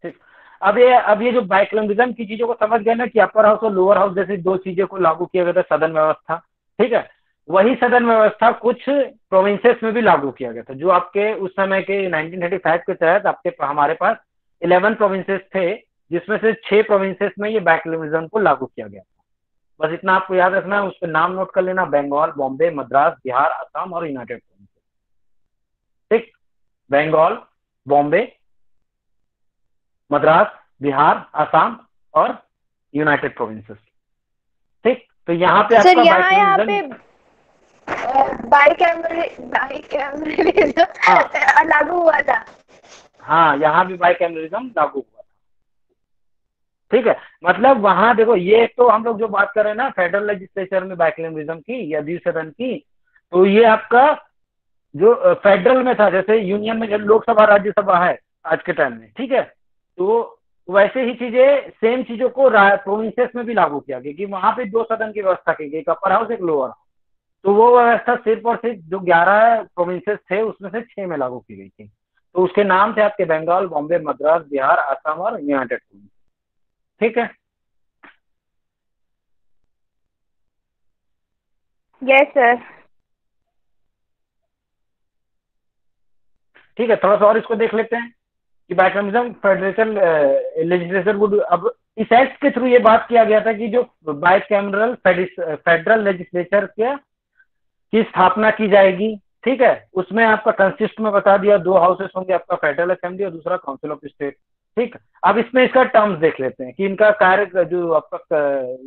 ठीक। अब ये जो बाइक्लमिज्म की चीजों को समझ गए ना कि अपर हाउस और लोअर हाउस जैसी दो चीजें को लागू किया गया था सदन व्यवस्था, ठीक है। वही सदन व्यवस्था कुछ प्रोविंसेस में भी लागू किया गया था, जो आपके उस समय के 1935 के तहत आपके हमारे पास 11 प्रोविंसेस थे, जिसमें से 6 प्रोविंसेस में ये बाइक्लमिज्म को लागू किया गया था। बस इतना आपको याद रखना है, उस पर नाम नोट कर लेना, बंगाल, बॉम्बे, मद्रास, बिहार, असम और यूनाइटेड प्रोविंसेस। ठीक, बंगाल, बॉम्बे, मद्रास, बिहार, असम और यूनाइटेड प्रोविंसेस। ठीक, तो यहाँ पे सर आपका यहाँ पे बाइक्लमिज्म, बाइकैमरलिज्म हाँ लागू हुआ था। हाँ, यहाँ भी बाइकैमरलिज्म लागू हुआ था। ठीक है, मतलब वहां देखो, ये तो हम लोग जो बात कर रहे हैं ना फेडरल लेजिस्लेचर में बाइकैमरलिज्म की या द्विसदन की, तो ये आपका जो फेडरल में था, जैसे यूनियन में जब लोकसभा राज्यसभा है आज के टाइम में, ठीक है। तो वैसे ही चीजें, सेम चीजों को प्रोविंसेस में भी लागू किया गया कि वहां पे दो सदन की व्यवस्था की गई, एक अपर हाउस एक लोअर हाउस। तो वो व्यवस्था सिर्फ और सिर्फ जो 11 प्रोविंसेस थे उसमें से 6 में लागू की गई थी। तो उसके नाम थे आपके बंगाल, बॉम्बे, मद्रास, बिहार, असम और यूनाइटेड प्रोविंस। ठीक है। Yes sir. ठीक है, थोड़ा सा और इसको देख लेते हैं कि बाइकैमरलिज्म फेडरेशन लेजिस्लेचर वुड, अब इस एक्ट के थ्रू ये बात किया गया था कि जो बाइकैमरल फेडरल लेजिस्लेचर के की स्थापना की जाएगी। ठीक है, उसमें आपका कंसिस्ट में बता दिया, दो हाउसेस होंगे, आपका फेडरल असेंबली और दूसरा काउंसिल ऑफ स्टेट। ठीक, अब इसमें इसका टर्म्स देख लेते हैं कि इनका कार्य जो आपका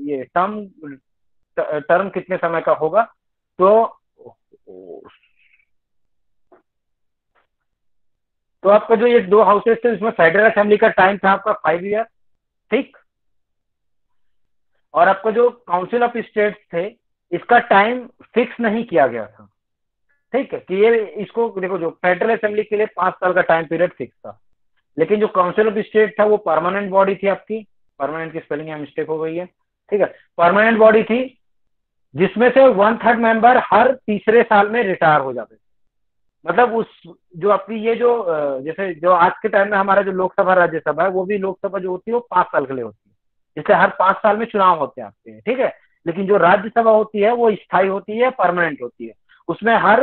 ये टर्म कितने समय का होगा। तो आपका जो ये दो हाउसेस थे उसमें फेडरल असेंबली का टाइम था आपका 5 ईयर। ठीक, और आपका जो काउंसिल ऑफ स्टेट थे इसका टाइम फिक्स नहीं किया गया था। ठीक है, कि ये इसको देखो, जो फेडरल असेंबली के लिए 5 साल का टाइम पीरियड फिक्स था, लेकिन जो काउंसिल ऑफ स्टेट था वो परमानेंट बॉडी थी आपकी। परमानेंट की स्पेलिंग यहाँ मिस्टेक हो गई है। ठीक है, परमानेंट बॉडी थी, जिसमें से 1/3 मेंबर हर तीसरे साल में रिटायर हो जाते थे। मतलब उस जो आपकी ये जो जैसे जो आज के टाइम में हमारा जो लोकसभा राज्यसभा है, वो भी लोकसभा जो होती है वो 5 साल के लिए होती है, इसलिए हर 5 साल में चुनाव होते हैं आपके। ठीक है, लेकिन जो राज्यसभा होती है वो स्थायी होती है, परमानेंट होती है। उसमें हर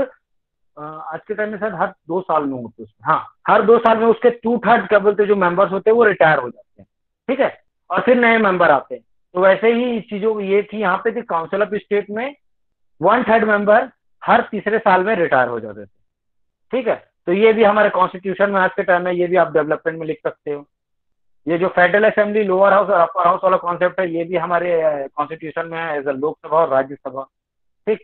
आज के टाइम में शायद हर 2 साल में होते हैं, हाँ हर 2 साल में उसके 2/3 क्या बोलते जो मेंबर्स होते हैं वो रिटायर हो जाते हैं। ठीक है, और फिर नए मेंबर आते हैं। तो वैसे ही चीजों ये थी यहाँ पे कि काउंसिल ऑफ स्टेट में 1/3 मेंबर हर तीसरे साल में रिटायर हो जाते थे। ठीक है, तो ये भी हमारे कॉन्स्टिट्यूशन में आज के टाइम में ये भी आप डेवलपमेंट में लिख सकते हो। ये जो फेडरल असेंबली, लोअर हाउस और अपर हाउस वाला कॉन्सेप्ट है, ये भी हमारे कॉन्स्टिट्यूशन में है एज अ लोकसभा और राज्यसभा। ठीक,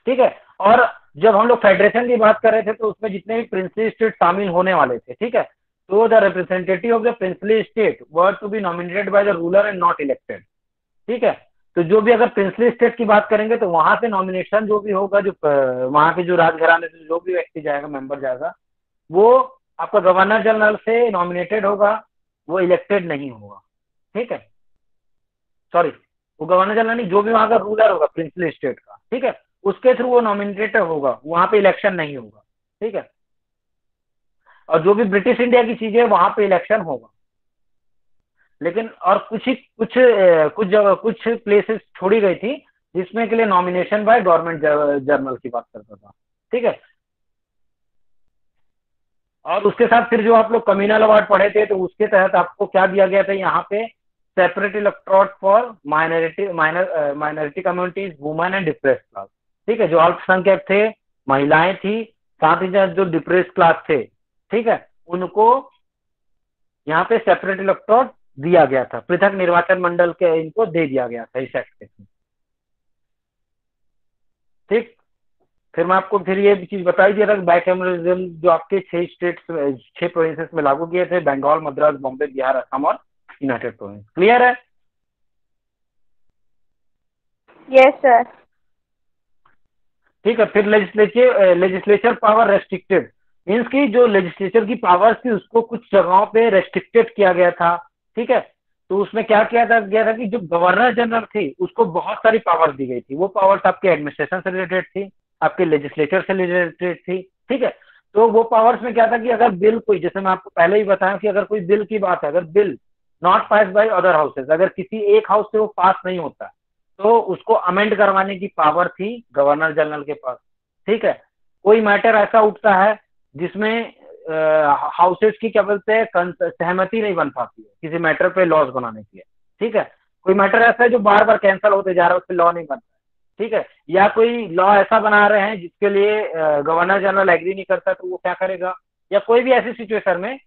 ठीक है। और जब हम लोग फेडरेशन की बात कर रहे थे तो उसमें जितने भी प्रिंसली स्टेट शामिल होने वाले थे, ठीक है, तो the representative of the princely state were to be nominated by the ruler and not elected. ठीक है, तो जो भी अगर प्रिंसली स्टेट की बात करेंगे तो वहां से नॉमिनेशन जो भी होगा, जो वहां के जो राजघराने से जो भी व्यक्ति जाएगा, मेंबर जाएगा, वो आपका गवर्नर जनरल से नॉमिनेटेड होगा, वो इलेक्टेड नहीं होगा। ठीक है, सॉरी, वो गवर्नर जनरल नहीं, जो भी वहां का रूलर होगा प्रिंसली स्टेट का, ठीक है, उसके थ्रू वो नॉमिनेटेड होगा, वहां पे इलेक्शन नहीं होगा। ठीक है, और जो भी ब्रिटिश इंडिया की चीजें वहां पे इलेक्शन होगा। लेकिन और कुछ ही कुछ कुछ जगह कुछ प्लेसेस छोड़ी गई थी जिसमें के लिए नॉमिनेशन बाय गवर्नमेंट जर्नल की बात करता था। ठीक है, और उसके साथ फिर जो आप लोग कम्युनल अवार्ड पढ़े थे तो उसके तहत आपको क्या दिया गया था यहाँ पे, separate electrode for minority communities, women and depress class. ठीक है, जो अल्पसंख्यक थे, महिलाएं थी, साथ ही साथ जो डिप्रेस क्लास थे, ठीक है, उनको यहाँ पे सेपरेट इलेक्ट्रोड दिया गया था, पृथक निर्वाचन मंडल के इनको दे दिया गया था इस एक्ट के। ठीक, फिर मैं आपको फिर ये चीज बताई दिया था कि बाइकैमरलिज्म जो आपके 6 प्रोविंसेस में लागू किए थे, बंगाल, मद्रास, बॉम्बे, बिहार, असम और यूनाइटेड प्रोविंस। क्लियर है? Yes sir. ठीक है, फिर लेजिस्लेचर पावर रेस्ट्रिक्टेड, मीन्स की जो लेजिस्लेचर की पावर्स थी उसको कुछ जगहों पे रेस्ट्रिक्टेड किया गया था। ठीक है, तो उसमें क्या किया गया था कि जो गवर्नर जनरल थी उसको बहुत सारी पावर्स दी गई थी। वो पावर्स आपके एडमिनिस्ट्रेशन से रिलेटेड थी, आपके लेजिस्लेचर से रिलेटेड थी। ठीक है, तो वो पावर्स में क्या था कि अगर बिल कोई, जैसे मैं आपको पहले ही बताया कि अगर कोई बिल की बात है, अगर bill not pass by other houses, अगर किसी एक हाउस से वो पास नहीं होता तो उसको अमेंड करवाने की पावर थी गवर्नर जनरल के पास। ठीक है, कोई मैटर ऐसा उठता है जिसमें हाउसेज की क्या बोलते हैं सहमति नहीं बन पाती है किसी मैटर पे लॉज बनाने के लिए। ठीक है, कोई मैटर ऐसा है जो बार बार कैंसिल होते जा रहा है, उस पर लॉ नहीं बनता है। ठीक है, या कोई लॉ ऐसा बना रहे हैं जिसके लिए गवर्नर जनरल एग्री नहीं करता तो वो क्या करेगा, या कोई भी ऐसी सिचुएशन में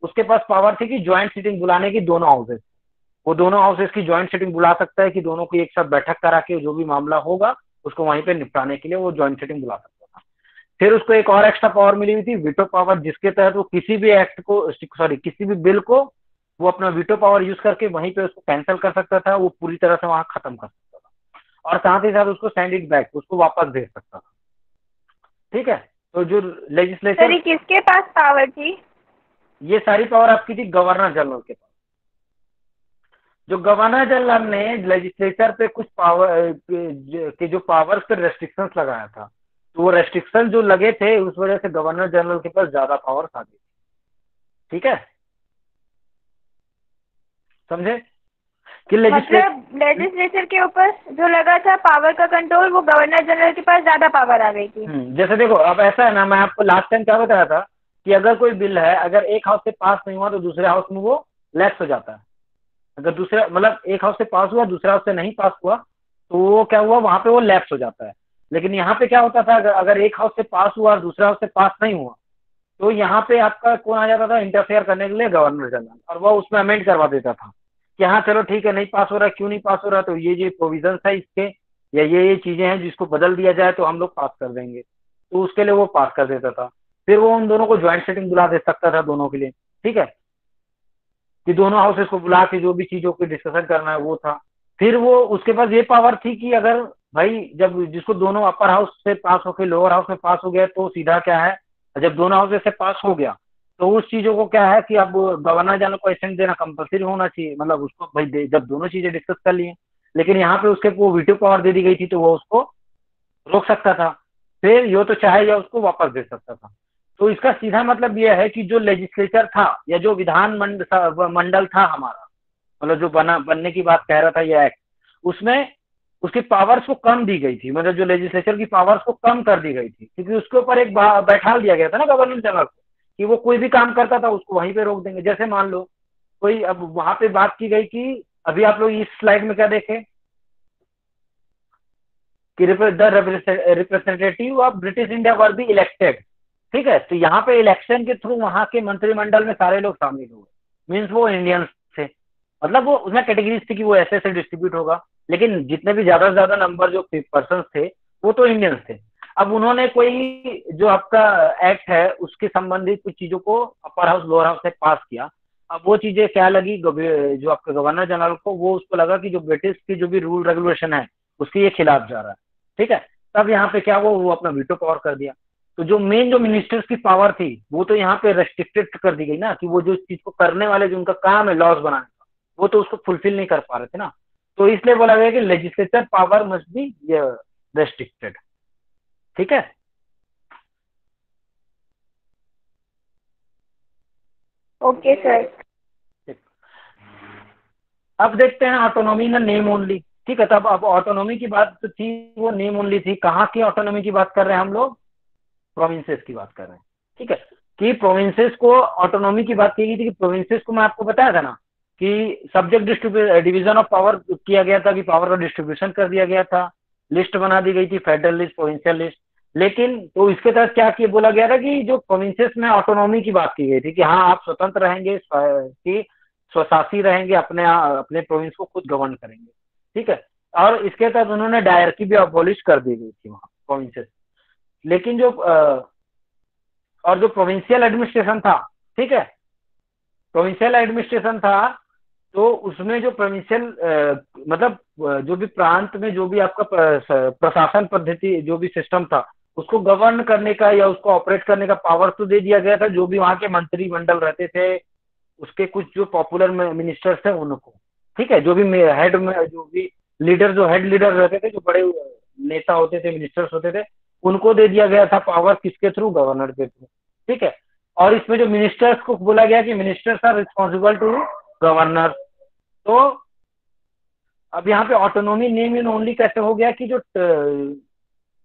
उसके पास पावर थी कि ज्वाइंट सीटिंग बुलाने की दोनों हाउसेज, वो दोनों हाउसेज की ज्वाइंट सीटिंग बुला सकता है कि दोनों की एक साथ बैठक करा के जो भी मामला होगा उसको वहीं पे निपटाने के लिए वो ज्वाइंट सीटिंग बुला सकता था। फिर उसको एक और एक्स्ट्रा पावर मिली हुई थी, वीटो पावर, जिसके तहत वो किसी भी एक्ट को, सॉरी किसी भी बिल को वो अपना वीटो पावर यूज करके वहीं पे उसको कैंसिल कर सकता था, वो पूरी तरह से वहां खत्म कर सकता था, और साथ ही साथ उसको सेंड इट बैक, उसको वापस भेज सकता था। ठीक है, तो जो लेजिस्लेचर, सर ये किसके पास पावर थी? ये सारी पावर आपकी थी गवर्नर जनरल के पास। जो गवर्नर जनरल ने लेजिस्लेचर पे कुछ पावर के जो पावर्स पे रेस्ट्रिक्शंस लगाया था, तो वो रेस्ट्रिक्शन जो लगे थे उस वजह से गवर्नर जनरल के पास ज्यादा पावर्स आ गई। ठीक है, समझे कि मतलब लेजिस्लेचर के ऊपर जो लगा था पावर का कंट्रोल, वो गवर्नर जनरल के पास ज्यादा पावर आ गई थी। जैसे देखो अब ऐसा है ना, मैं आपको लास्ट टाइम क्या बताया था कि अगर कोई बिल है, अगर एक हाउस से पास नहीं हुआ तो दूसरे हाउस में वो लैप्स हो जाता है। अगर दूसरा मतलब एक हाउस से पास हुआ दूसरे हाउस से नहीं पास हुआ तो वो क्या हुआ, वहां पे वो लैप्स हो जाता है। लेकिन यहाँ पे क्या होता था, अगर एक हाउस से पास हुआ और दूसरे हाउस से पास नहीं हुआ तो यहाँ पे आपका कौन आ जाता था इंटरफेयर करने के लिए, गवर्नर जनरल, और वो उसमें अमेंड करवा देता था कि हाँ चलो ठीक है, नहीं पास हो रहा, क्यों नहीं पास हो रहा, तो ये प्रोविजन है इसके, या ये चीजें हैं जिसको बदल दिया जाए तो हम लोग पास कर देंगे, तो उसके लिए वो पास कर देता था। फिर वो उन दोनों को ज्वाइंट सेटिंग बुला दे सकता था दोनों के लिए। ठीक है, कि दोनों हाउसेस को बुला के जो भी चीजों की डिस्कशन करना है वो था। फिर वो उसके पास ये पावर थी कि अगर भाई जब जिसको दोनों अपर हाउस से पास होकर लोअर हाउस में पास हो गया तो सीधा क्या है, जब दोनों हाउस से पास हो गया तो उस चीजों को क्या है कि अब गवर्नर जनरल को एसेंट देना कंपलसरी होना चाहिए, मतलब उसको भाई जब दोनों चीजें डिस्कस कर लिए, लेकिन यहाँ पे उसके वो वीटो पावर दे दी गई थी तो वो उसको रोक सकता था, फिर यो तो चाहे या उसको वापस दे सकता था। तो इसका सीधा मतलब यह है कि जो लेजिस्लेचर था या जो विधान मंडल था हमारा, मतलब जो बनने की बात कह रहा था यह एक्ट, उसमें उसकी पावर्स को कम दी गई थी, मतलब जो लेजिस्लेचर की पावर्स को कम कर दी गई थी, क्योंकि उसके ऊपर एक बैठाल दिया गया था ना गवर्नर जनरल को कि वो कोई भी काम करता था उसको वहीं पे रोक देंगे। जैसे मान लो कोई, अब वहां पे बात की गई कि अभी आप लोग इस स्लाइड में क्या देखे कि the representative of British India were be elected. ठीक है, तो यहाँ पे इलेक्शन के थ्रू वहां के मंत्रिमंडल में सारे लोग शामिल हुए, मीन्स वो इंडियंस थे, मतलब वो उसमें कैटेगरीज थी कि वो ऐसे ऐसे डिस्ट्रीब्यूट होगा, लेकिन जितने भी ज्यादा से ज्यादा नंबर जो पर्सन थे वो तो इंडियंस थे। अब उन्होंने कोई जो आपका एक्ट है उसके संबंधित कुछ चीजों को अपर हाउस लोअर हाउस से पास किया। अब वो चीजें क्या लगी जो आपके गवर्नर जनरल को, वो उसको लगा कि जो ब्रिटिश की जो भी रूल रेगुलेशन है उसके ये खिलाफ जा रहा है। ठीक है, तब यहाँ पे क्या वो अपना वीटो पावर कर दिया। तो जो मेन जो मिनिस्टर्स की पावर थी वो तो यहाँ पे रेस्ट्रिक्टेड कर दी गई ना, कि वो जो चीज को करने वाले जो उनका काम है लॉज बनाने का, वो तो उसको फुलफिल नहीं कर पा रहे थे ना, तो इसलिए बोला गया कि legislature power must be restricted. ठीक है, ओके सर। अब देखते हैं ऑटोनॉमी इन नेम ओनली ठीक है, तब अब ऑटोनॉमी की बात तो थी, वो नेम ओनली थी। कहाँ की ऑटोनॉमी की बात कर रहे हैं हम लोग? प्रोविंसेस की बात कर रहे हैं। ठीक है, कि प्रोविंसेस को ऑटोनॉमी की बात की गई थी, कि प्रोविंसेस को मैं आपको बताया था ना कि सब्जेक्ट डिवीजन ऑफ पावर किया गया था, कि पावर का डिस्ट्रीब्यूशन कर दिया गया था, लिस्ट बना दी गई थी, फेडरल लिस्ट, प्रोविंशियल लिस्ट। लेकिन तो इसके तहत क्या किया, बोला गया था कि जो प्रोविंसेस में ऑटोनॉमी की बात की गई थी कि हाँ आप स्वतंत्र रहेंगे, कि स्वशासी रहेंगे, अपने अपने प्रोविंस को खुद गवर्न करेंगे। ठीक है, और इसके तहत उन्होंने डायरकी भी अबॉलिश कर दी गई थी वहाँ प्रोविंसेस। लेकिन जो और जो प्रोविंशियल एडमिनिस्ट्रेशन था, ठीक है, प्रोविंशियल एडमिनिस्ट्रेशन था, तो उसमें जो प्रोविंशियल मतलब जो भी प्रांत में जो भी आपका प्रशासन पद्धति, जो भी सिस्टम था, उसको गवर्न करने का या उसको ऑपरेट करने का पावर तो दे दिया गया था जो भी वहाँ के मंत्रिमंडल रहते थे, उसके कुछ जो पॉपुलर मिनिस्टर्स थे उनको। ठीक है, जो भी हेड में जो भी लीडर, जो हेड लीडर रहते थे, जो बड़े नेता होते थे, मिनिस्टर्स होते थे, उनको दे दिया गया था पावर, किसके थ्रू? गवर्नर के थ्रू। ठीक है, और इसमें जो मिनिस्टर्स को बोला गया कि ministers are responsible to governor. तो अब यहाँ पे ऑटोनॉमी नेम इन ओनली कैसे हो गया कि जो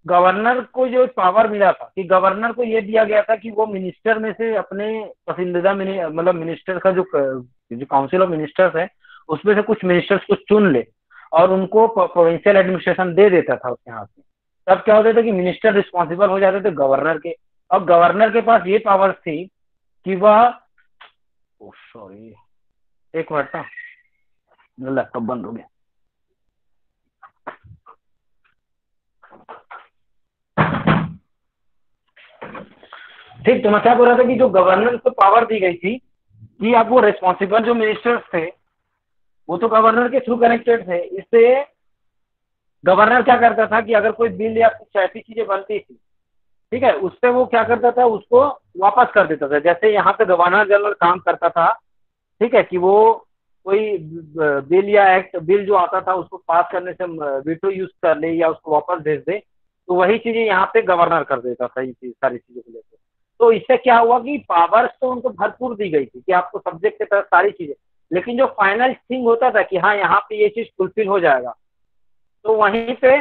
गवर्नर को जो पावर मिला था, कि गवर्नर को ये दिया गया था कि वो मिनिस्टर में से अपने पसंदीदा मतलब मिनिस्टर का जो काउंसिल ऑफ मिनिस्टर्स है, उसमें से कुछ मिनिस्टर्स को चुन ले और उनको प्रोविंशियल एडमिनिस्ट्रेशन दे देता था उसके हाथ में। तब क्या होता था कि मिनिस्टर रिस्पॉन्सिबल हो जाते थे गवर्नर के। अब गवर्नर के पास ये पावर्स थी कि वह, सॉरी एक मिनट ना, लैपटॉप बंद हो गया। ठीक, तो मैं क्या बोल रहा था कि जो गवर्नर को पावर दी गई थी कि अब वो रिस्पॉन्सिबल जो मिनिस्टर्स थे वो तो गवर्नर के थ्रू कनेक्टेड थे। इससे गवर्नर क्या करता था कि अगर कोई बिल या कुछ ऐसी चीजें बनती थी, ठीक है, उससे वो क्या करता था, उसको वापस कर देता था। जैसे यहाँ पे गवर्नर जनरल काम करता था, ठीक है, कि वो कोई बिल या एक्ट, बिल जो आता था उसको पास करने से वीटो यूज कर ले या उसको वापस भेज दे, तो वही चीजें यहाँ पे गवर्नर कर देता था, ये चीज सारी चीजों को लेकर। तो इससे क्या हुआ कि पावर्स तो उनको भरपूर दी गई थी कि आपको सब्जेक्ट के तहत सारी चीजें, लेकिन जो फाइनल थिंग होता था कि हाँ यहाँ पे ये चीज फुलफिल हो जाएगा, तो वहीं पे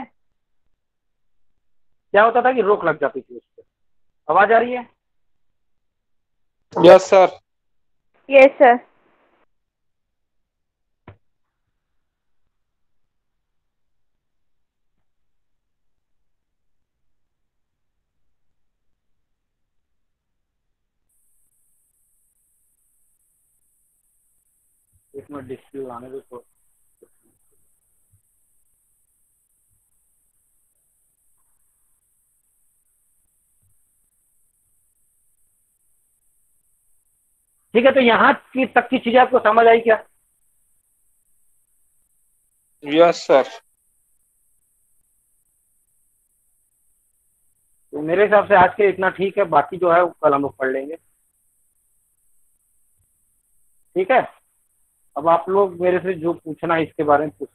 क्या होता था कि रोक लग जाती थी उस पर। आवाज आ रही है? Yes sir. Yes sir. एक मिनट डिस्प्ले आने दो। ठीक है, तो यहाँ की तक की चीजें आपको समझ आई क्या? Yes sir. तो मेरे हिसाब से आज के इतना ठीक है, बाकी जो है वो कल हम लोग पढ़ लेंगे। ठीक है, अब आप लोग मेरे से जो पूछना है इसके बारे में पूछ